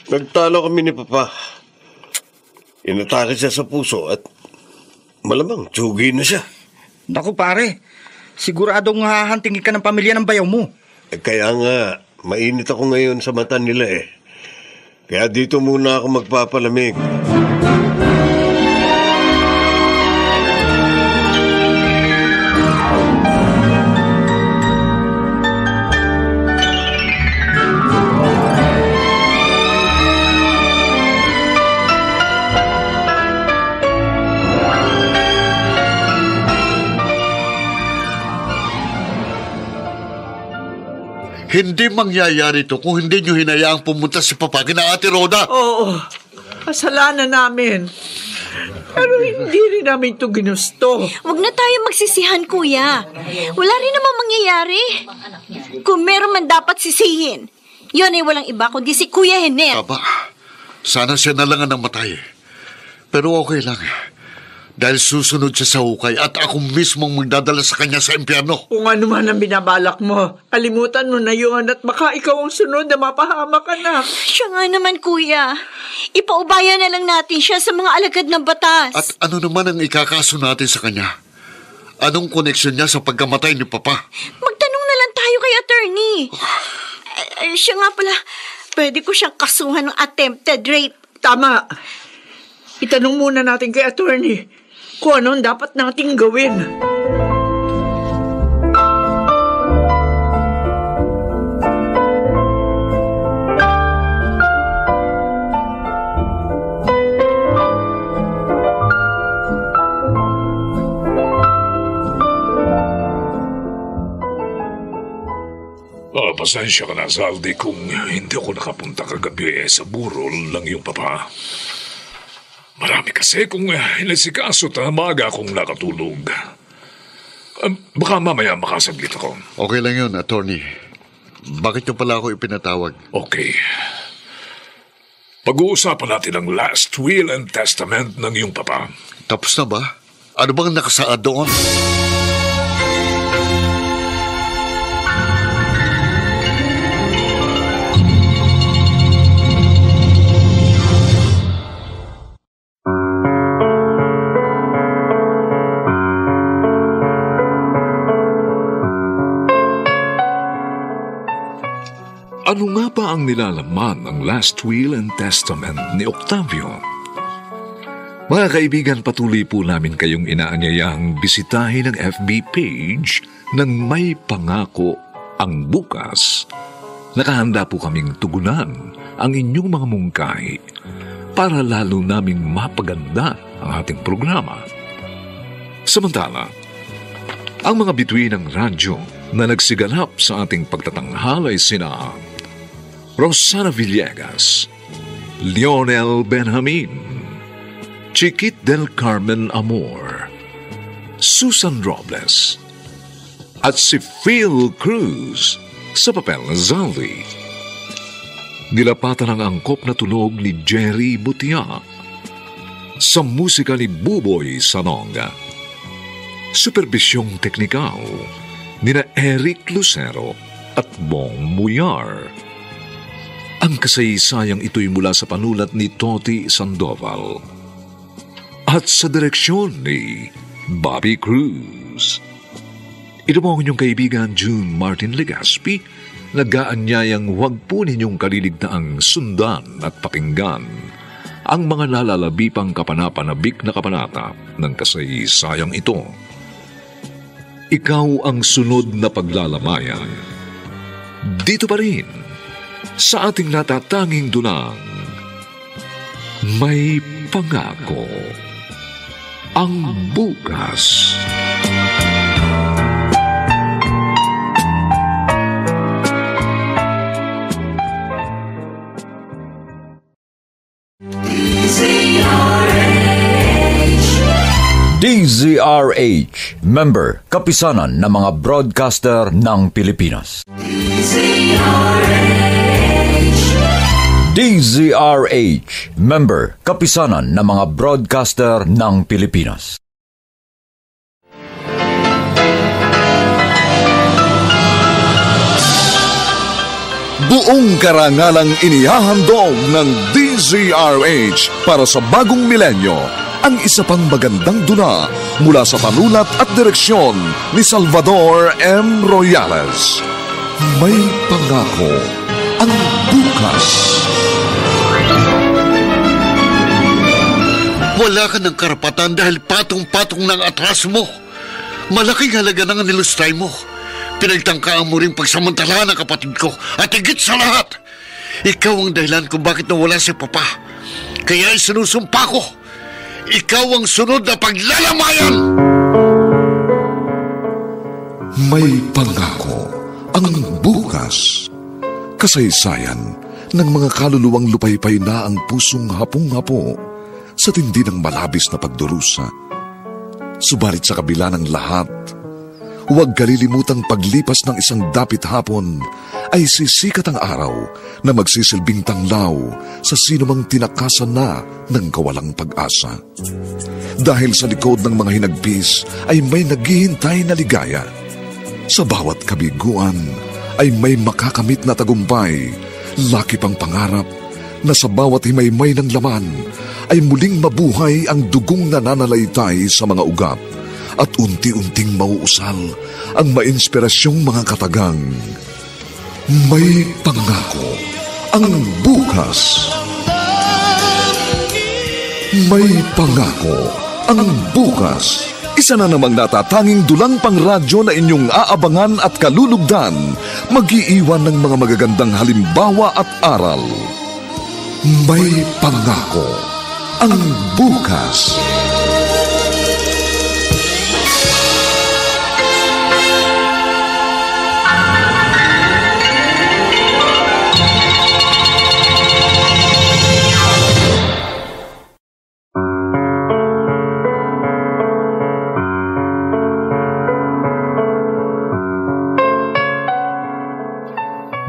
Nagtalo kami ni Papa. Inatake siya sa puso at malamang tsugi na siya. Naku pare, siguradong hahantingin ka ng pamilya ng bayaw mo. Kaya nga, mainit ako ngayon sa mata nila eh. Kaya dito muna ako magpapalamig. Hindi mangyayari to kung hindi nyo hinayaang pumunta si Papa kina Ate Rhoda. Oo, kasalanan namin. Pero hindi rin namin ito ginusto. Huwag na tayo magsisihan, Kuya. Wala rin naman mangyayari. Kung meron man dapat sisihin, yun ay walang iba kundi si Kuya Hener. Aba, sana siya na lang ang namatay. Pero okay lang. Dahil susunod siya sa hukay at ako mismong magdadala sa kanya sa impyerno. Kung ano man ang binabalak mo, kalimutan mo na yun at baka ikaw ang sunod na mapahamak ka na. Siya nga naman, Kuya. Ipaubaya na lang natin siya sa mga alagad ng batas. At ano naman ang ikakaso natin sa kanya? Anong koneksyon niya sa pagkamatay ni Papa? Magtanong na lang tayo kay attorney. Siya nga pala, pwede ko siyang kasuhan ng attempted rape. Tama. Itanong muna natin kay attorney kung anong dapat nating gawin. Pasensya ka na, Zaldi, kung hindi ako nakapunta kagabi sa burol ng iyong Papa. Marami kasi kung inasikaso at maaga akong nakatulog. Baka mamaya makasaglit ako. Okay lang yun, attorney. Bakit nyo pala ako ipinatawag? Okay. Pag-uusapan natin ang last will and testament ng iyong Papa. Tapos na ba? Ano bang nakasaad doon? Ano nga ba ang nilalaman ng last will and testament ni Octavio? Mga kaibigan, patuloy po namin kayong inaanyayang bisitahin ang FB page ng May Pangako ang Bukas. Nakahanda po kaming tugunan ang inyong mga mungkahi para lalo naming mapaganda ang ating programa. Samantala, ang mga bituin ng radyo na nagsiganap sa ating pagtatanghal ay sina Rosana Villegas, Lionel Benjamin, Chiquit del Carmen Amor, Susan Robles, at si Phil Cruz sa papel na Zaldi. Nilapatan ang angkop na tunog ni Jerry Butia sa musika ni Buboy Sanonga. Superbisyong teknikal nina Eric Lucero at Bong Muyar. Ang kasaysayang ito'y mula sa panulat ni Toti Sandoval at sa direksyon ni Bobby Cruz. Ito po ang inyong kaibigan June Martin Legaspi, nag-aanyayang huwag po ninyong kaliligtaang sundan at pakinggan ang mga nalalabipang kapanapanabik na kabanata ng kasaysayang ito. Ikaw ang sunod na paglalamayan. Dito pa rin, sa ating natatanging dunang, May Pangako ang Bukas. DZRH, member, kapisanan ng mga broadcaster ng Pilipinas. DZRH, member, kapisanan ng mga broadcaster ng Pilipinas. Buong karangalang inihahandog ng DZRH para sa bagong milenyo ang isa pang magandang dula mula sa panulat at direksyon ni Salvador M. Royales. May pangako ang bukas. Wala ka ng karapatan dahil patong-patong ng atras mo. Malaking halaga ng nilustay mo. Pinagtangkaan mo rin pagsamantala ng kapatid ko at higit sa lahat, ikaw ang dahilan kung bakit nawala si Papa. Kaya isinusumpa ko, ikaw ang sunod na paglalamayan! May pangako ang bukas. Kasaysayan ng mga kaluluwang lupaypay na ang pusong hapong-hapo sa tindi ng malabis na pagdurusa. Subalit sa kabila ng lahat, huwag kalilimutang paglipas ng isang dapit hapon ay sisikat ang araw na magsisilbing tanglaw sa sinumang tinakasan na ng kawalang pag-asa. Dahil sa likod ng mga hinagpis ay may naghihintay na ligaya. Sa bawat kabiguan ay may makakamit na tagumpay, laki pang pangarap na sa bawat himaymay ng laman ay muling mabuhay ang dugong nananalaytay sa mga ugat at unti-unting mauusal ang mainspirasyong mga katagang. May pangako ang bukas. May pangako ang bukas. Isa na namang natatanging dulang pangradyo na inyong aabangan at kalulugdan, mag-iiwan ng mga magagandang halimbawa at aral. May pangako ang bukas.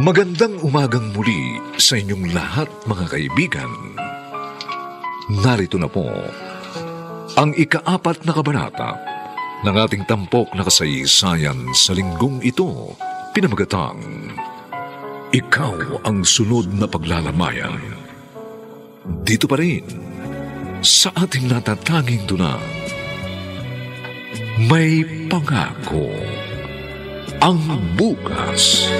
Magandang umagang muli sa inyong lahat, mga kaibigan. Narito na po ang ika-4 na kabanata ng ating tampok na kasaysayan sa linggong ito, pinamagatang Ikaw ang sunod na paglalamayan. Dito pa rin sa ating natatanging duna, May Pangako ang Bukas.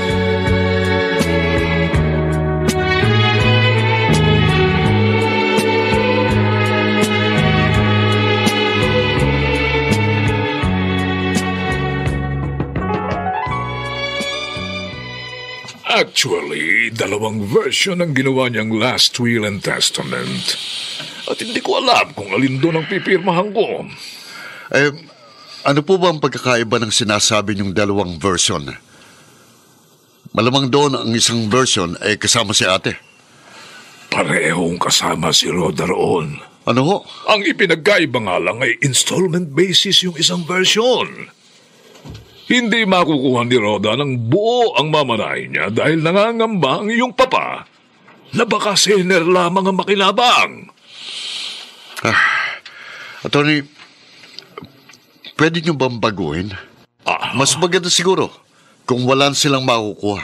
Actually, dalawang version ang ginawa niyang Last Will and Testament. At hindi ko alam kung alin doon ang pipirmahan ko. Ano po ba ang pagkakaiba ng sinasabi niyong dalawang version? Malamang doon ang isang version ay kasama si ate. Parehong kasama si Rhoda roon. Ano ho? Ang ipinagkaiba nga lang ay installment basis yung isang version. Hindi makukuha ni Rhoda ng buo ang mamanahin niya dahil nangangamba ang iyong papa na baka sener lamang ang makinabang. Attorney, pwede niyo bang baguhin? Mas maganda siguro kung walan silang makukuha.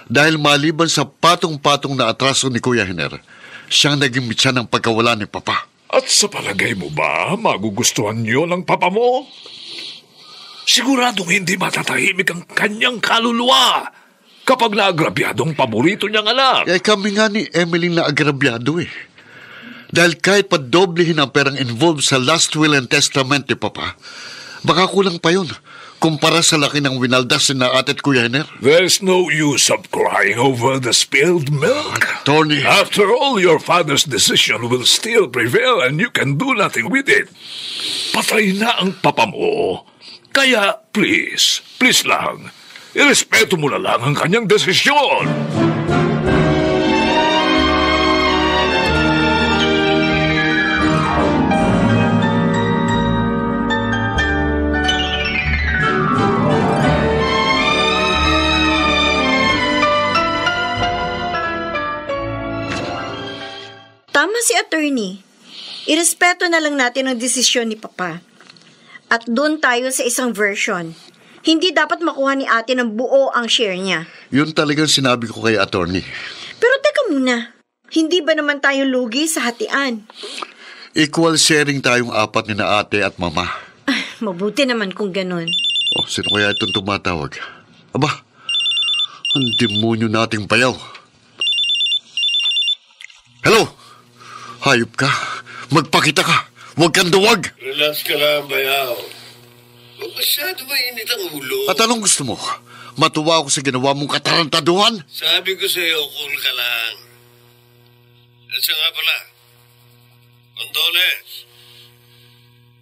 Dahil maliban sa patong-patong na atraso ni Kuya Hiner, siyang naging mitya ng pagkawala ni Papa. At sa palagay mo ba, magugustuhan niyo ng papa mo? Siguradong hindi matatahimik ang kanyang kaluluwa kapag naagrabyadong paborito niyang anak. Kami nga ni Emily na agrabyado eh. Dahil kahit pa doblehin ang perang involved sa Last Will and Testament ni Papa, baka kulang pa yun kumpara sa laki ng winaldas na ate at Kuya Hiner. There's no use of crying over the spilled milk. Tony. After all, your father's decision will still prevail and you can do nothing with it. Patay na ang papa mo. Kaya, please lang, irespeto mo na lang ang kanyang desisyon. Tama si attorney. Irespeto na lang natin ang desisyon ni Papa. At doon tayo sa isang version. Hindi dapat makuha ni ate ng buo ang share niya. Yun talagang sinabi ko kay attorney. Pero teka muna, hindi ba naman tayo lugi sa hatian? Equal sharing tayong apat ni na ate at mama. Mabuti naman kung ganun. Oh, sino kaya itong tumatawag? Aba, ang demonyo nating bayaw. Hello? Hayop ka. Magpakita ka. Huwag kang duwag. Relax ka lang, bayaw. Huwag masyado mainit ang ulo. At anong gusto mo? Matuwa ako sa ginawa mong katarantaduhan? Sabi ko sa'yo, cool ka lang. At siya nga pala, Condoles,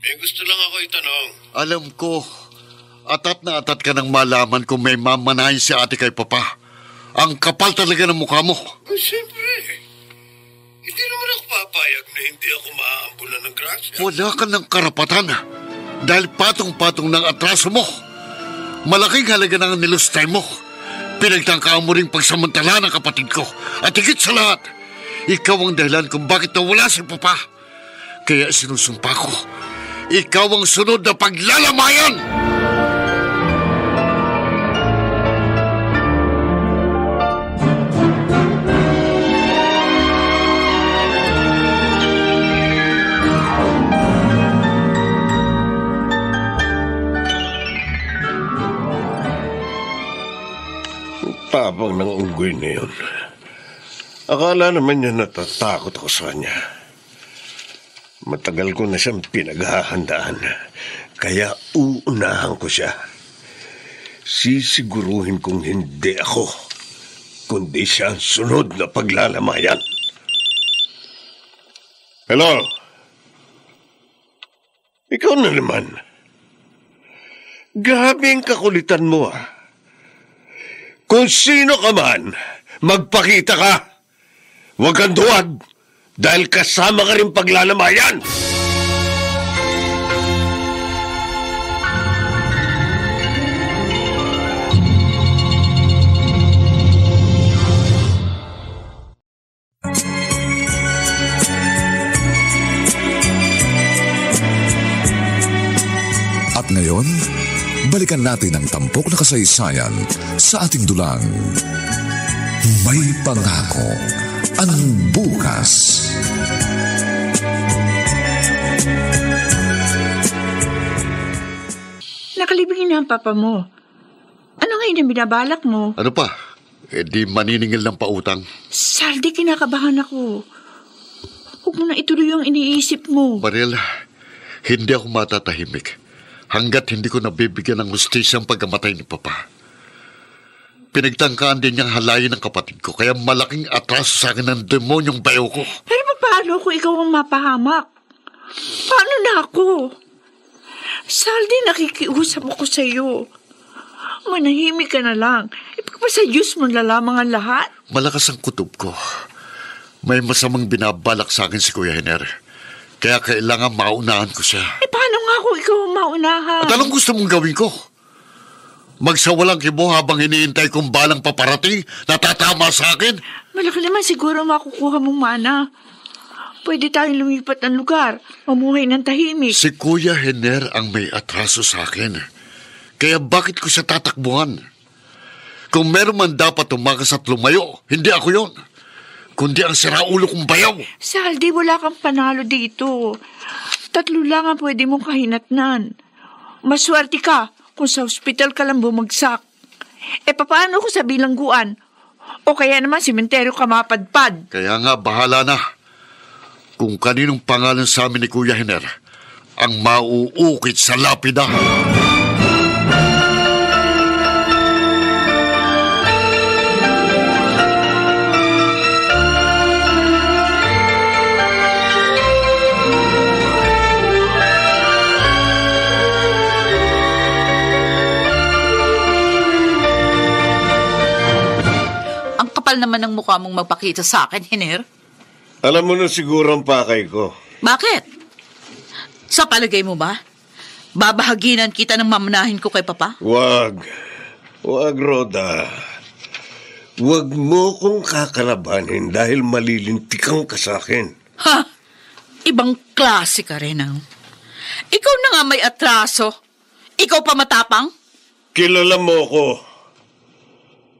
may gusto lang ako itanong. Alam ko, atat na atat ka nang malaman kung may mamanahin si ate kay Papa. Ang kapal talaga ng mukha mo. Siyempre, hindi naman ako papayag na hindi ako maaambulan ng grasya. Wala ka ng karapatan dahil patong-patong ng atraso mo. Malaking halaga na ang nilustay mo. Pinagtangkaan mo rin pagsamantala ng kapatid ko. At higit sa lahat, ikaw ang dahilan kung bakit nawala si Papa. Kaya sinusumpa ko, ikaw ang sunod na paglalamayan! Tapang ng unggoy na yun. Akala naman niya natatakot ako sa kanya. Matagal ko na siyang pinaghahandaan. Kaya uunahan ko siya. Sisiguruhin kong hindi ako, kundi siya ang sunod na paglalamayan. Hello? Ikaw na naman. Grabe ang kakulitan mo, ah. Kung sino ka man, magpakita ka. Huwag kang duwag dahil kasama ka rin paglalamayan. At ngayon, balikan natin ang tampok na kasaysayan sa ating dulang. May pangako ang bukas. Nakalibingin na ang papa mo. Ano ngayon ang binabalak mo? Ano pa? Di maniningil ng pautang. Saldi, kinakabahan ako. Huwag mo na ituloy ang iniisip mo. Mariel, hindi ako matatahimik hanggat hindi ko nabibigyan ng hustisya ang pagkamatay ni Papa. Pinagtangkaan din niyang halayin ng kapatid ko, kaya malaking atraso sa akin ng demonyong bayo ko. Pero paano kung ikaw ang mapahamak? Paano na ako? Saldi, nakikiusap ako sa iyo. Manahimik ka na lang. Ipagpasa Diyos mo na lamang ang lahat. Malakas ang kutob ko. May masamang binabalak sa akin si Kuya Hiner. Kaya kailangan maunahan ko siya. Paano nga kung ikaw ang maunahan? At anong gusto mong gawin ko? Magsawalang kibo habang hinihintay kong balang paparating na tatama sa akin? Malaki naman siguro makukuha mong mana. Pwede tayong lumipat ng lugar, mamuhay ng tahimik. Si Kuya Hiner ang may atraso sa akin. Kaya bakit ko siya tatakbuhan? Kung meron man dapat tumakas at lumayo, hindi ako yon, kundi ang siraulo kong bayaw. Saldi, wala kang panalo dito. 3 lang ang pwede mong kahinatnan. Maswerte ka kung sa ospital ka lang bumagsak. Paano kung sa bilangguan? O kaya naman simenteryo ka mapadpad? Kaya nga, bahala na. Kung kaninong pangalan sa amin ni Kuya Hiner ang mauukit sa lapida. Naman ang mukha mong magpakita sa akin, Hiner. Alam mo na siguro ang pakay ko. Bakit? Sa palagay mo ba? Babahaginan kita ng mamanahin ko kay Papa? Wag, Rhoda. Wag mo kong kakalabanin dahil malilintikan ka sa akin. Ha? Ibang klase ka rin, ah. Ikaw na nga may atraso. Ikaw pa matapang? Kilala mo ko.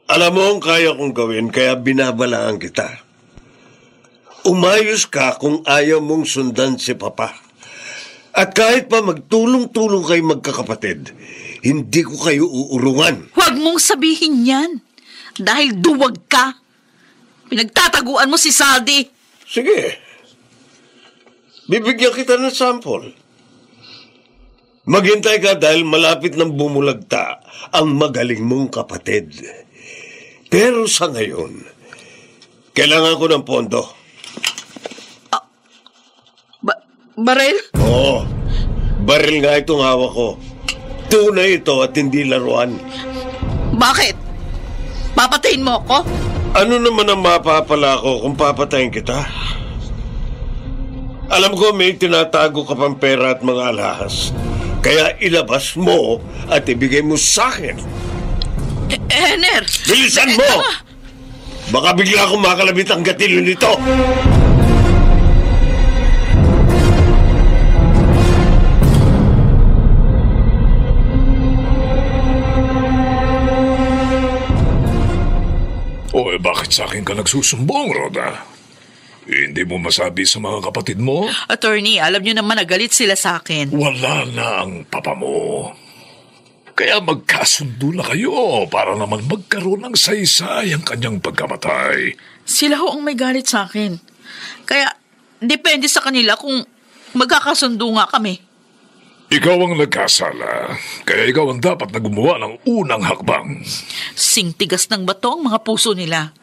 Alam mo ang kaya kong gawin, kaya binabalaan kita. Umayos ka kung ayaw mong sundan si Papa. At kahit pa magtulong-tulong kayo magkakapatid, hindi ko kayo uurungan. Huwag mong sabihin yan. Dahil duwag ka. Pinagtataguan mo si Saldi. Sige. Bibigyan kita ng sample. Maghintay ka dahil malapit nang bumulagta ang magaling mong kapatid. Pero sa ngayon, kailangan ko ng pondo. Baril? Oo. Baril nga itong hawak ko. Tunay ito at hindi laruan. Bakit? Papatayin mo ako? Ano naman ang mapapala ko kung papatayin kita? Alam ko may tinatago ka pang pera at mga alahas. Kaya ilabas mo at ibigay mo sa akin. Ener! Bilisan mo! Baka bigla akong makalabit ang gatilyo nito. Bakit sa akin ka nagsusumbong, Rhoda? Hindi mo masabi sa mga kapatid mo? Attorney, alam niyo naman nagalit sila sa akin. Wala na ang papa mo. Kaya magkasundo na kayo para naman magkaroon ng saysay ang kanyang pagkamatay. Sila ho ang may galit sa akin. Kaya depende sa kanila kung magkakasundo nga kami. Ikaw ang nagkasala, kaya ikaw ang dapat na gumawa ng unang hakbang. Singtigas ng bato ang mga puso nila.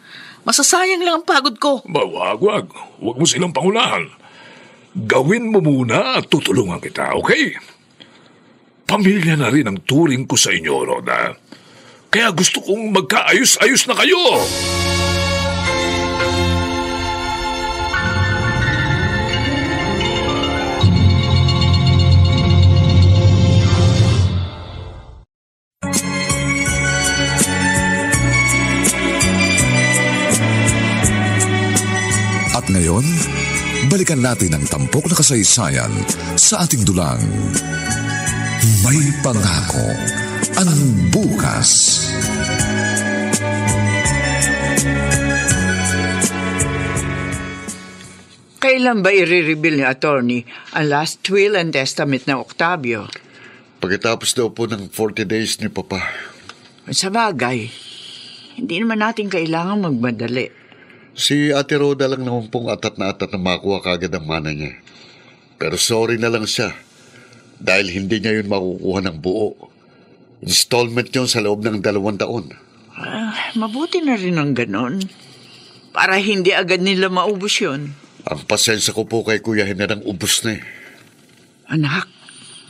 Masasayang lang ang pagod ko. Wag. Huwag mo silang pangunahan. Gawin mo muna at tutulungan kita, okay? Pamilya na rin ang turing ko sa inyo, Rhoda. Kaya gusto kong magkaayos-ayos na kayo. At ngayon, balikan natin ang tampok na kasaysayan sa ating dulang. May pangako ang bukas. Kailan ba i-reveal ni attorney ang last will and testament ng Octavio? Pagkatapos daw po ng 40 days ni Papa. Sa bagay, hindi naman natin kailangan magmadali. Si Ate Rhoda lang naman pong atat na makuha kagad ang mana niya. Pero sorry na lang siya dahil hindi niya yun makukuha ng buo. Installment yun sa loob ng 2 taon. Mabuti na rin ang ganon. Para hindi agad nila maubos yun. Ang pasensya ko po kay Kuya Hener ang ubos na eh. Anak,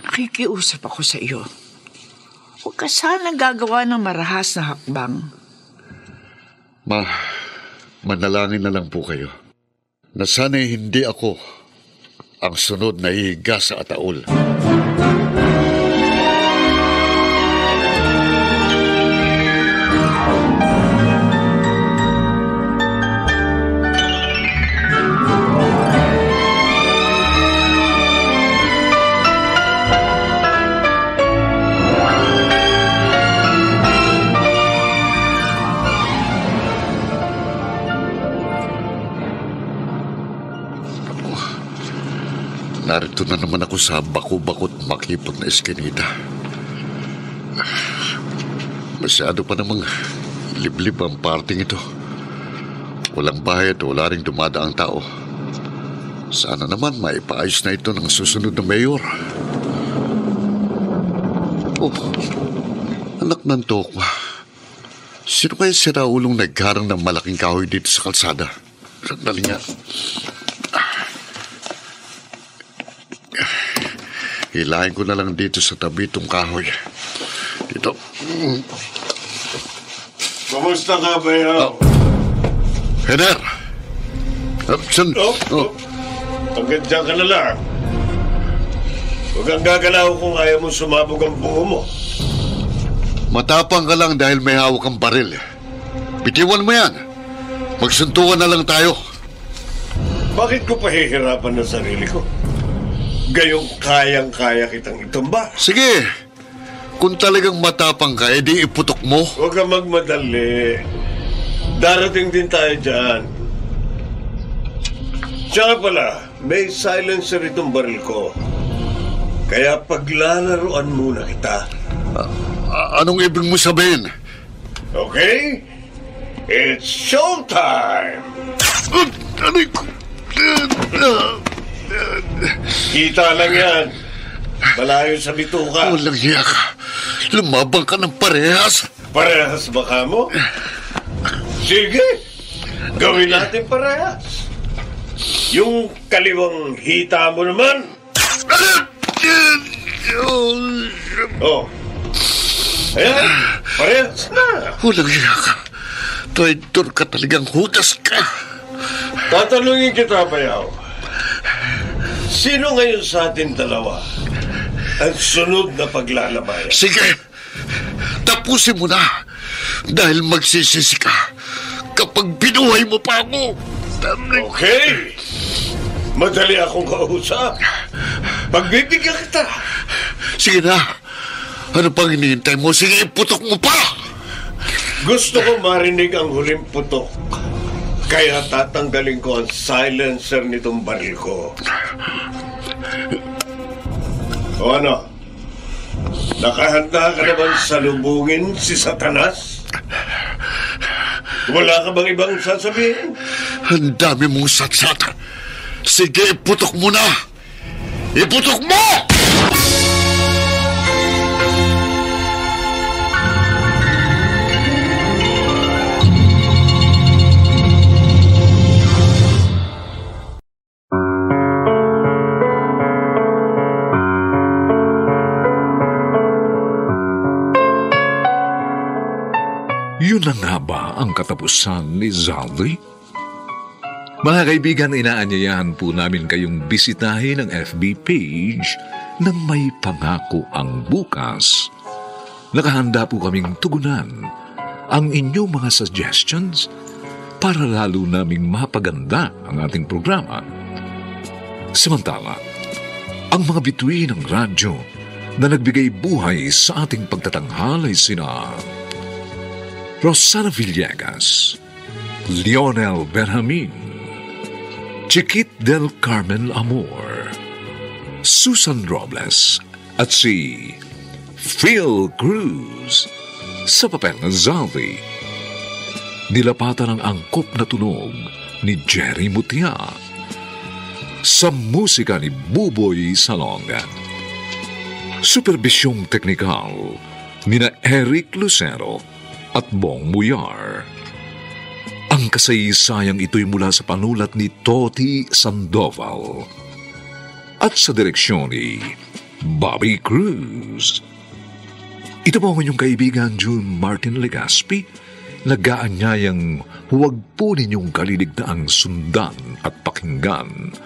nakikiusap ako sa iyo. Huwag ka sana gagawa ng marahas na hakbang. Manalangin na lang po kayo na sana'y hindi ako ang sunod na hihiga sa ataol. Narito na naman ako sa bako-bakot makipot na eskinita. Masyado pa namang liblib ang parting ito. Walang bahay at wala ring dumadaang tao. Sana naman maipaayos na ito ng susunod na mayor. Oh, anak ng tokwa. Sino kaya si Raulong nagharang ng malaking kahoy dito sa kalsada? Sandali nga. Hilahin ko na lang dito sa tabi itong kahoy. Dito. Kumusta ka, Bayaw? Hener! Hanggang dyan ka na lang. Huwag kang gagalaw kung ayaw mo sumabog ang buho mo. Matapang ka lang dahil may hawak kang baril. Bitiwan mo yan. Magsuntukan na lang tayo. Bakit ko pahihirapan ng sarili ko? Gayong kayang-kaya kitang itumba. Sige, kung talagang matapang ka, edi iputok mo. Huwag kang magmadali. Darating din tayo dyan. Tsaka pala, may silencer itong baril ko. Kaya paglalaroan muna kita. Anong ibig mo sabihin? Okay? It's showtime! Aray ko. Kita lang yan. Malayo sa bituka. Walang hiya ka. Lumabang ka ng parehas. Parehas ba ka mo? Sige. Gawin natin parehas. Yung kaliwang hita mo naman. Oh. Ayan. Parehas na. Walang hiya ka. Traitor ka talagang hudas ka. Tatanungin kita, Bayaw. Sino ngayon sa atin dalawa ang sunod na paglalamayan? Sige, tapusin mo na. Dahil magsisisi ka kapag binuhay mo pa ako. Okay. Madali akong kausap. Pagbibigyan kita. Sige na. Ano pang hinihintay mo? Sige, putok mo pa. Gusto ko marinig ang huling putok. Kaya tatanggalin ko ang silencer nitong baril ko. O ano? Nakahanda ka naman salubungin si Satanas? Wala ka bang ibang sasabihin? Ang dami mong satsat. Sige, iputok mo na. Iputok mo! Yun na nga ba ang katapusan ni Zaldi? Mga kaibigan, inaanyayahan po namin kayong bisitahin ang FB page ng May Pangako ang Bukas. Nakahanda po kaming tugunan ang inyong mga suggestions para lalo naming mapaganda ang ating programa. Samantala, ang mga bituin ng radyo na nagbigay buhay sa ating pagtatanghal ay sina Rosana Villegas, Lionel Benjamin, Chiquit del Carmen Amor, Susan Robles at si Phil Cruz sa papel ng Zaldi. Nilapatan ang angkop na tunog ni Jerry Mutia sa musika ni Buboy Salonga. Superbisyong teknikal ni na Eric Lucero at Bong Muyar. Ang kasaysayang ito'y mula sa panulat ni Toti Sandoval at sa direksyon ni Bobby Cruz. Ito po ang inyong kaibigan June Martin Legaspi, nag-aanyayang huwag po ninyong kaliligtaang sundan at pakinggan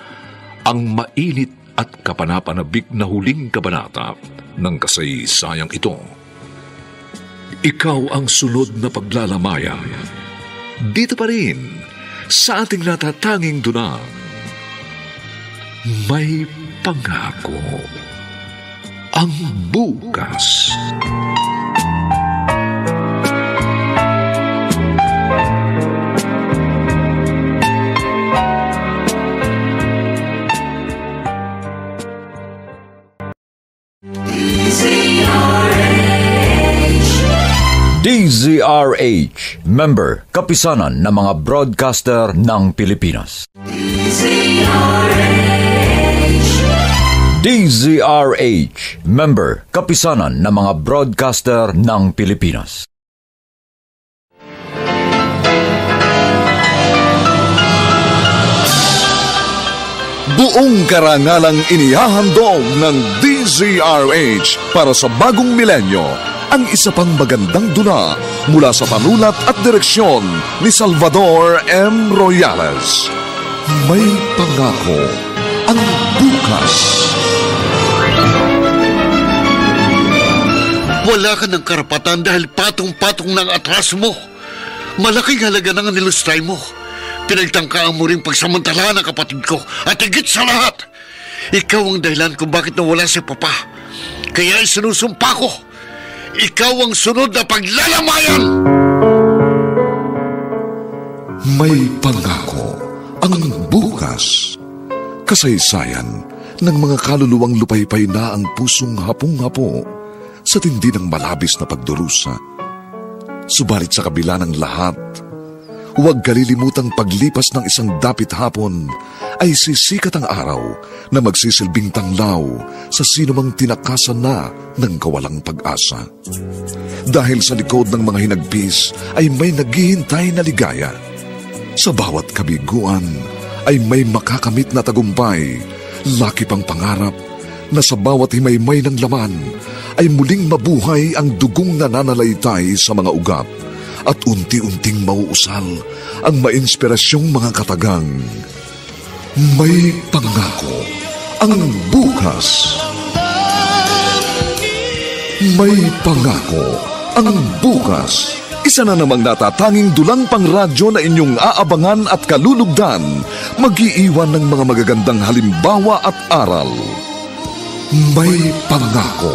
ang mainit at kapanapanabik na huling kabanata ng kasaysayang ito. Ikaw ang sunod na paglalamayan. Dito pa rin sa ating natatanging dunang May Pangako ang Bukas. DZRH, member, kapisanan ng mga broadcaster ng Pilipinas. DZRH, member, kapisanan ng mga broadcaster ng Pilipinas. Buong karangalang inihahandog ng DZRH para sa bagong milenyo ang isa pang magandang dula mula sa panulat at direksyon ni Salvador M. Royales. May Pangako ang Bukas. Wala ka ng karapatan dahil patong-patong ng atras mo. Malaking halaga nang nilustay mo. Pinagtangkaan mo rin pagsamantala ng kapatid ko. At higit sa lahat, ikaw ang dahilan kung bakit nawala si Papa. Kaya isinusumpa ko, ikaw ang sunod na paglalamayan! May pangako ang bukas. Kasaysayan ng mga kaluluwang lupaypay na ang pusong hapong-hapo sa tindi ng malabis na pagdurusa. Subalit sa kabila ng lahat, huwag kalilimutang paglipas ng isang dapit hapon ay sisikat ang araw na magsisilbing tanglaw sa sinumang tinakasan na ng kawalang pag-asa. Dahil sa likod ng mga hinagpis ay may naghihintay na ligaya. Sa bawat kabiguan ay may makakamit na tagumpay, laki pang pangarap na sa bawat himaymay ng laman ay muling mabuhay ang dugong nananalaytay sa mga ugat at unti-unting mauusal ang mainspirasyong mga katagang. May pangako ang bukas. May pangako ang bukas. Isa na namang natatanging dulang pangradyo na inyong aabangan at kalulugdan, mag-iiwan ng mga magagandang halimbawa at aral. May pangako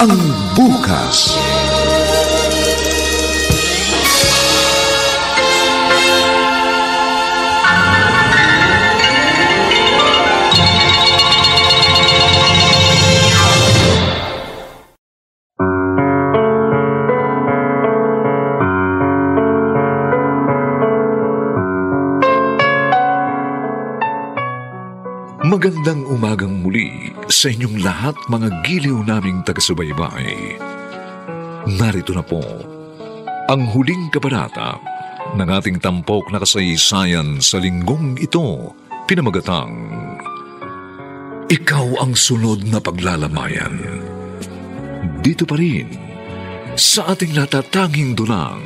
ang bukas. Magandang umagang muli sa inyong lahat, mga giliw naming taga-subaybay. Narito na po ang huling kabanata ng ating tampok na kasaysayan sa linggong ito, pinamagatang Ikaw ang sunod na paglalamayan. Dito pa rin sa ating natatanging dulang,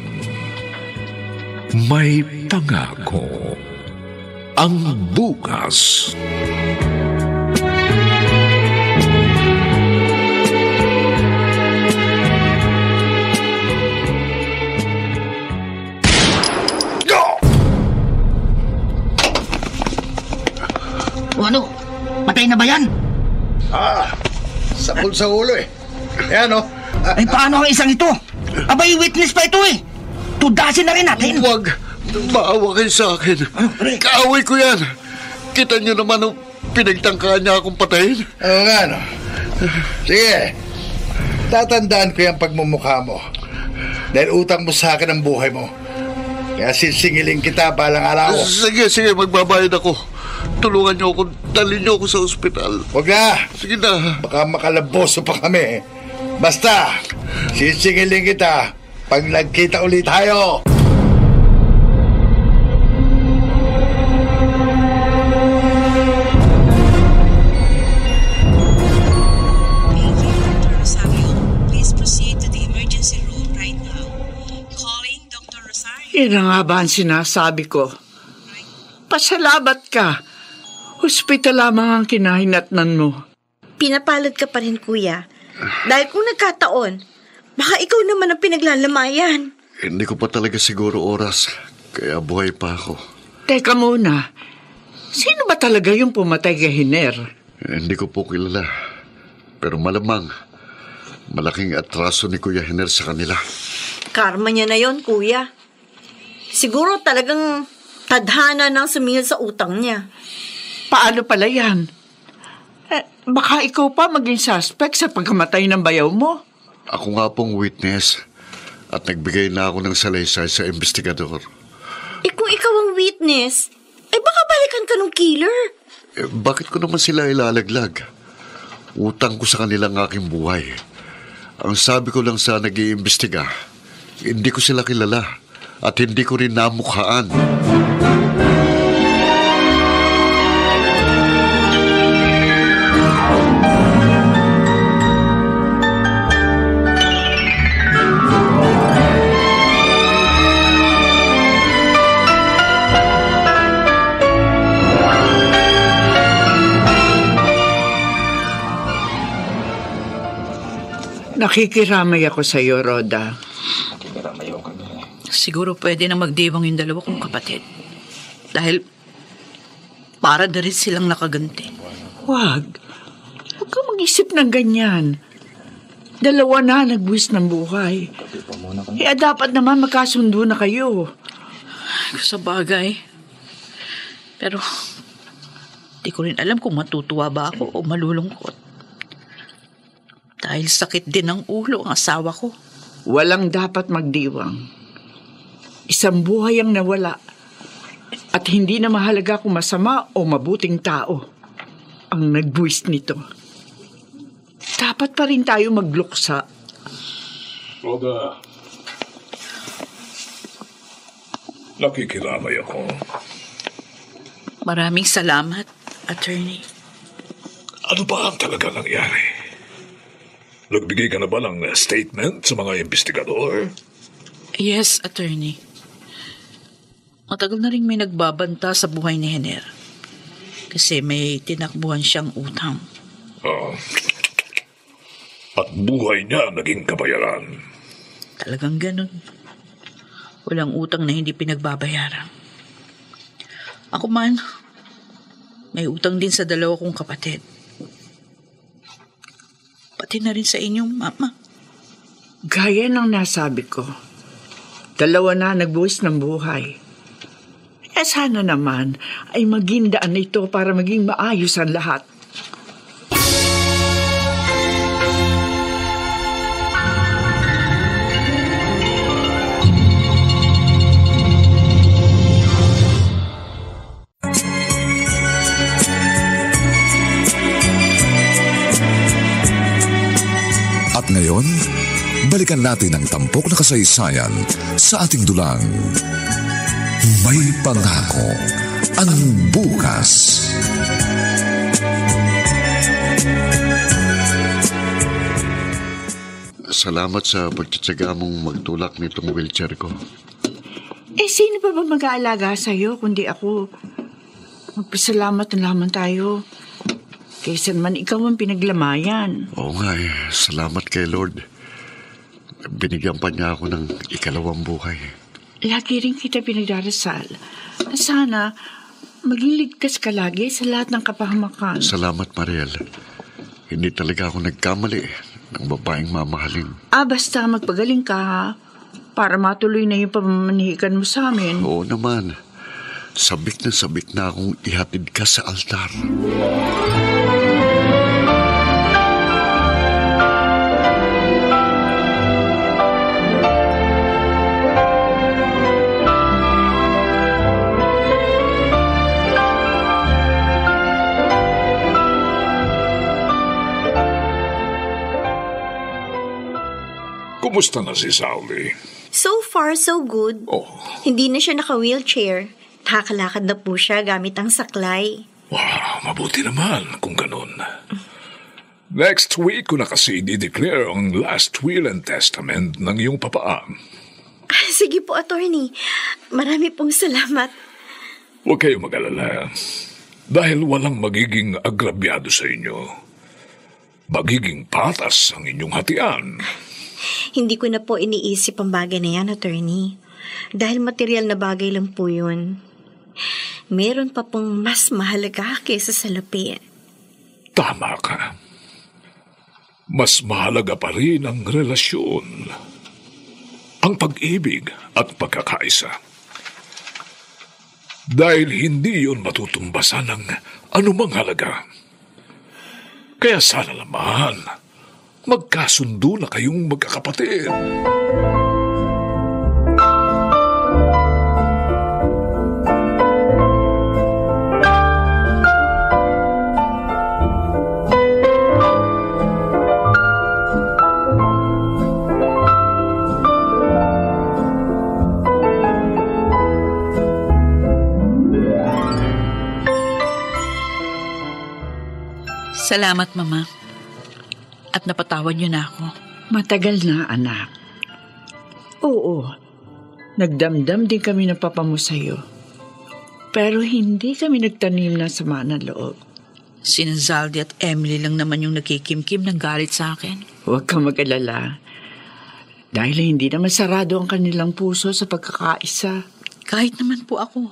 May Pangako ang bukas. Ano? Patay na ba yan? Sapul sa ulo eh. Ayan o. Ay, paano ang isang ito? Abay, witness pa ito eh. Tudasin na rin natin. Huwag. Maawa kayo sa akin. Kaaway ko yan. Kita niyo naman nung pinagtangkaan niya akong patayin. Oo nga, no? Sige. Tatandaan ko yung pagmumukha mo. Dahil utang mo sa akin ang buhay mo. Kaya sisingiling kita balang araw. Sige, magbabayad ako. Tulungan niyo ako, dalhin niyo ako sa ospital. Huwag na. Sige na. Baka makalaboso pa kami. Basta, sisingiling kita pag nagkita ulit tayo. Yan nga ba ang sinasabi ko? Pasalamat ka. Hospital lamang ang kinahinatnan mo. Pinapalad ka pa rin, kuya. Dahil kung nagkataon, baka ikaw naman ang pinaglalamayan. Hindi ko pa talaga siguro oras, kaya buhay pa ako. Teka muna, sino ba talaga yung pumatay kay Hiner? Hindi ko po kilala. Pero malamang, malaking atraso ni Kuya Hiner sa kanila. Karma niya na yon, kuya. Siguro talagang tadhana nang sumingil sa utang niya. Paano pala yan? Baka ikaw pa maging suspect sa pagkamatay ng bayaw mo. Ako nga pong witness at nagbigay na ako ng salaysay sa investigador. Kung ikaw ang witness, baka balikan ka ng killer. Bakit ko naman sila ilalaglag? Utang ko sa kanilang aking buhay. Ang sabi ko lang sa nag-iimbestiga, hindi ko sila kilala at hindi ko rin namukhaan. Nakikiramay ako sa iyo, Rhoda. Siguro pwede na magdiwang yung dalawa kong kapatid. Dahil para na rin silang nakaganti. Huwag kang mag-isip ng ganyan. Dalawa na nagbuwis ng buhay. Dapat naman magkasundo na kayo. Sa bagay. Pero, di ko rin alam kung matutuwa ba ako o malulungkot. Dahil sakit din ng ulo ang asawa ko. Walang dapat magdiwang. Isang buhay ang nawala. At hindi na mahalaga kung masama o mabuting tao ang nagbuwis nito. Dapat pa rin tayo magluksa. Rhoda, nakikiramay ako. Maraming salamat, Attorney. Ano ba ang talaga nangyari? Nagbigay ka na ba ng statement sa mga investigador? Yes, Attorney. Matagal na rin may nagbabanta sa buhay ni Henner. Kasi may tinakbuhan siyang utang. At buhay niya naging kabayaran. Talagang ganun. Walang utang na hindi pinagbabayaran. Ako man, may utang din sa dalawa kong kapatid. Pati na rin sa inyong mama. Gaya ng nasabi ko, dalawa na nagbuwis ng buhay. Sana naman ay maging daan ito para maging maayos ang lahat. At ngayon, balikan natin ang tampok na kasaysayan sa ating dulang. May pangako ang bukas. Salamat sa pagtsatsaga mong magtulak nitong wheelchair ko. Sino pa ba mag-aalaga sa'yo kundi ako? Magpasalamat na lamang tayo. Kaysa naman ikaw ang pinaglamayan. Oo nga salamat kay Lord. Binigyan pa niya ako ng ikalawang buhay. Lagi rin kita pinagdarasal na sana maging ligtas ka lagi sa lahat ng kapahamakan. Salamat, Mariel. Hindi talaga ako nagkamali ng babaeng mamahalin. Basta magpagaling ka para matuloy na yung pamamanihikan mo sa amin. Oo naman. Sabik na akong ihatid ka sa altar. Kumusta na si Sauli? So far, so good. Oh. Hindi na siya naka-wheelchair. Nakakalakad na po siya gamit ang saklay. Wow, mabuti naman kung ganun. Next week ko na kasi i-declare ang last will and testament ng iyong papaan. Sige po, Attorney. Marami pong salamat. Huwag kayong mag-alala. Dahil walang magiging agrabyado sa inyo. Magiging patas ang inyong hatian. Hindi ko na po iniisip ang bagay na yan, Attorney. Dahil material na bagay lang po yun. Meron pa pong mas mahalaga kaysa salapi. Tama ka. Mas mahalaga pa rin ang relasyon. Ang pag-ibig at pagkakaisa. Dahil hindi yun matutumbasan ng anumang halaga. Kaya sana naman, magkasundo na kayong magkakapatid. Salamat, Mama. At napatawad niyo na ako. Matagal na, anak. Oo, nagdamdam din kami ng papa mo sa'yo. Pero hindi kami nagtanim ng sama ng loob. Sina Zaldi at Emily lang naman yung nakikimkim ng galit sa akin. Huwag kang mag-alala. Dahil hindi naman sarado ang kanilang puso sa pagkakaisa. Kahit naman po ako.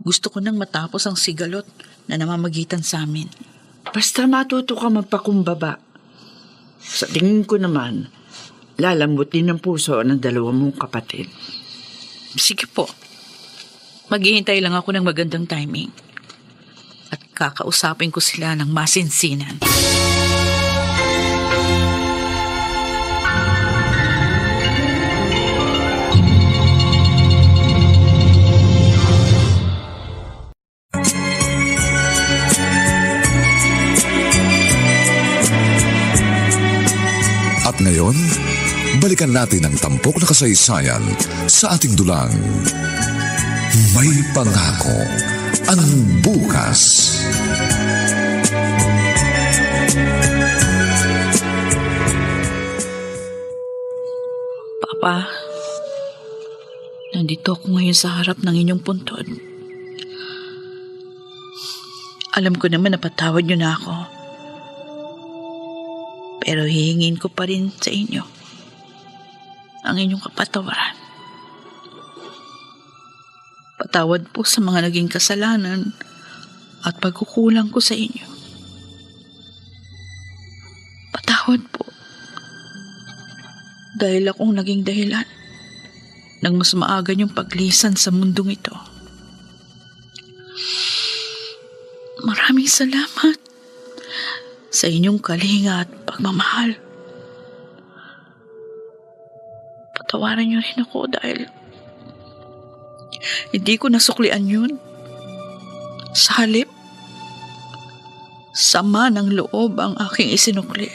Gusto ko nang matapos ang sigalot na namamagitan sa amin. Basta matuto ka magpakumbaba. Sa tingin ko naman, lalambot din ang puso ng dalawa mong kapatid. Sige po. Maghihintay lang ako ng magandang timing. At kakausapin ko sila ng masinsinan. At ngayon, balikan natin ang tampok na kasaysayan sa ating dulang. May pangako ang bukas. Papa, nandito ako ngayon sa harap ng inyong puntod. Alam ko naman na patawad niyo na ako. Pero hihingin ko pa rin sa inyo ang inyong kapatawaran. Patawad po sa mga naging kasalanan at pagkukulang ko sa inyo. Patawad po. Dahil akong naging dahilan ng mas maaga niyong paglisan sa mundong ito. Maraming salamat sa inyong kalinga at pagmamahal. Patawaran niyo rin ako dahil hindi ko nasuklian yun. Sa halip, sama ng loob ang aking isinukli.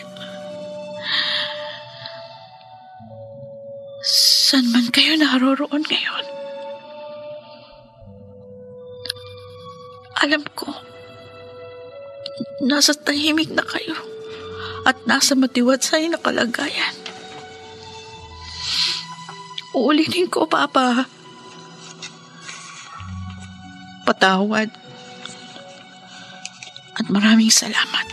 Saan man kayo naroroon ngayon? Alam ko, nasa tahimik na kayo at nasa matiwatsay na kalagayan. Uulitin ko, Papa. Patawad at maraming salamat.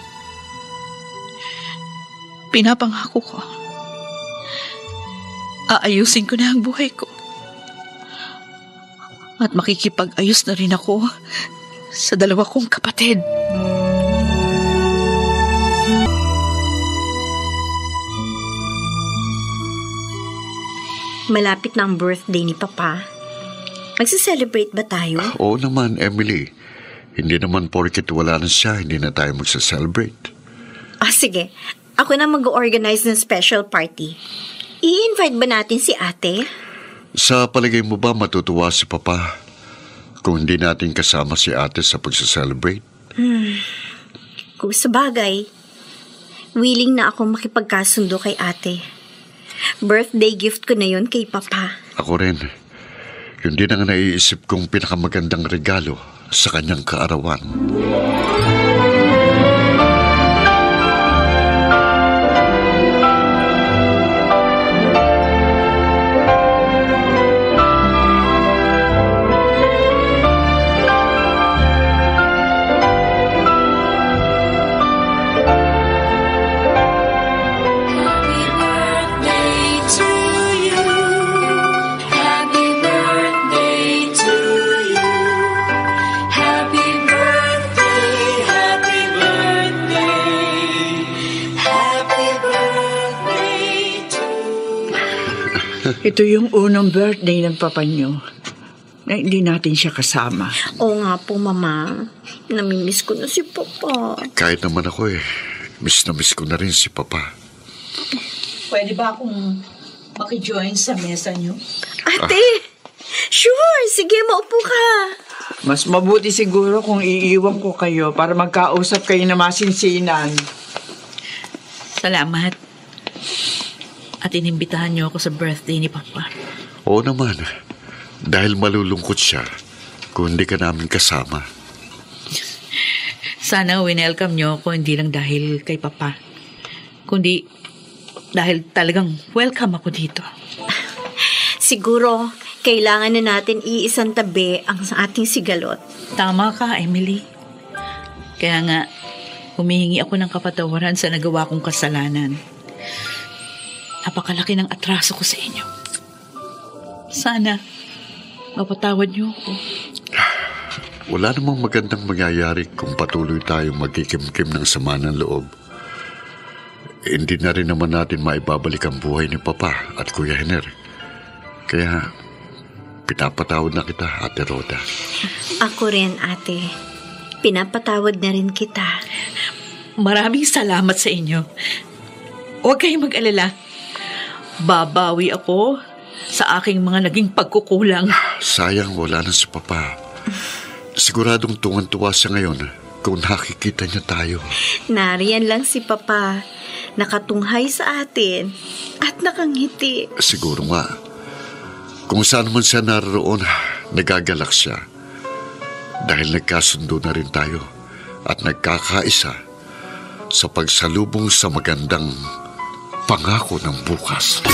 Pinapangako ko, aayusin ko na ang buhay ko at makikipag-ayos na rin ako sa dalawa kong kapatid. Malapit na ang birthday ni Papa. Magsa-celebrate ba tayo? Oo naman, Emily. Hindi naman porket wala na siya, hindi na tayo magsa-celebrate. Sige. Ako na mag-organize ng special party. I-invite ba natin si ate? Sa palagay mo ba matutuwa si Papa kung hindi natin kasama si ate sa pagsa-celebrate? Kung sa bagay, willing na akong makipagkasundo kay ate. Birthday gift ko na yun kay Papa. Ako rin. Yun din ang naiisip kong pinakamagandang regalo sa kanyang kaarawan. Ito yung unang birthday ng papa niyo na hindi natin siya kasama. Oo nga po, Mama. Namimiss ko na si Papa. Kahit naman ako miss na miss ko na rin si Papa. Pwede ba akong makijoin sa mesa niyo? Ate! Sure! Sige, maupo ka. Mas mabuti siguro kung iiwan ko kayo para magkausap kayo na masinsinan. Salamat. At inimbitahan niyo ako sa birthday ni Papa. Oo naman. Dahil malulungkot siya kung hindi ka namin kasama. Sana winelcome niyo ako hindi lang dahil kay Papa, kundi dahil talagang welcome ako dito. Siguro, kailangan na natin iisang tabi ang ating sigalot. Tama ka, Emily. Kaya nga, humihingi ako ng kapatawaran sa nagawa kong kasalanan. Napakalaki ng atraso ko sa inyo. Sana, mapatawad niyo ako. wala namang magandang mangyayari kung patuloy tayong magkikimkim ng sama ng loob. Hindi na rin naman natin maibabalik ang buhay ni Papa at Kuya Henner. Kaya, pinapatawad na kita, Ate Rhoda. Ako rin, ate. Pinapatawad na rin kita. Maraming salamat sa inyo. Huwag kayong mag-alala. Babawi ako sa aking mga naging pagkukulang. Sayang wala na si Papa. Siguradong tungan-tuwa siya ngayon kung nakikita niya tayo. Nariyan lang si Papa. Nakatunghay sa atin at nakangiti. Siguro nga. Kung saan man siya naroon, nagagalak siya. Dahil nagkasundo na rin tayo at nagkakaisa sa pagsalubong sa magandang pangako ng bukas.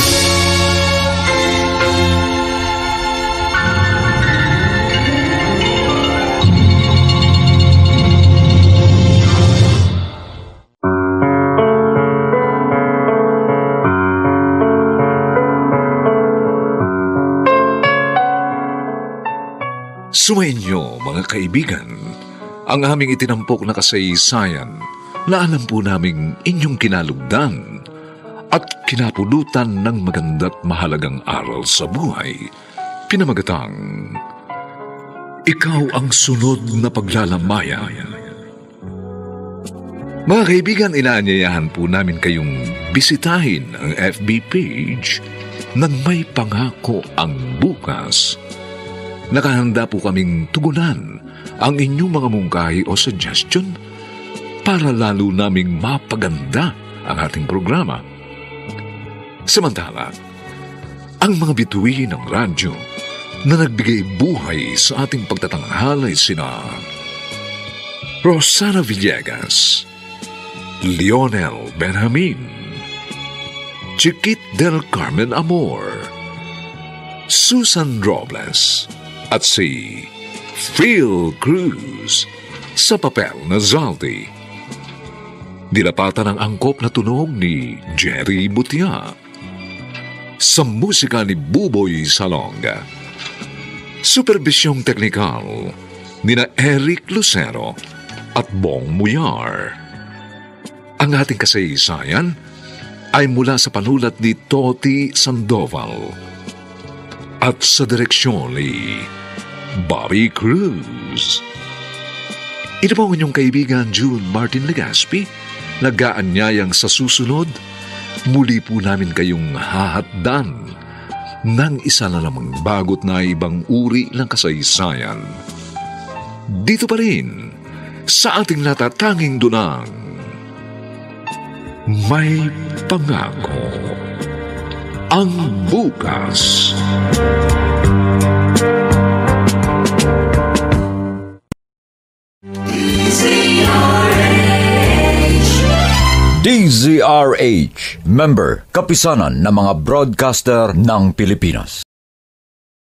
Sumainyo, mga kaibigan, ang aming itinampok na kasaysayan na alam po naming inyong kinalugdan at kinapulutan ng maganda't mahalagang aral sa buhay. Pinamagatang, Ikaw ang sunod na paglalamayan. Mga kaibigan, inaanyayahan po namin kayong bisitahin ang FB page ng May Pangako ang Bukas. Nakahanda po kaming tugunan ang inyong mga mungkahi o suggestion para lalo naming mapaganda ang ating programa. Samantala, ang mga bituin ng radyo na nagbigay buhay sa ating pagtatanghalay sina Rosana Villegas, Lionel Benjamin, Chiquit del Carmen Amor, Susan Robles, at si Phil Cruz sa papel na Zaldi. Dilapatan ang angkop na tunog ni Jerry Butia. Sa musika ni Buboy Salonga. Supervisyong teknikal nina Eric Lucero at Bong Muyar. Ang ating kasaysayan ay mula sa panulat ni Toti Sandoval at sa direksyon ni Bobby Cruz. Ito po ang inyong kaibigan June Martin Legaspi, nag-aanyayang sa susunod, muli po namin kayong hahatdan ng isa na namang bagot na ibang uri ng kasaysayan. Dito pa rin, sa ating natatanging dunang, May Pangako ang Bukas. DZRH, member, kapisanan ng mga broadcaster ng Pilipinas.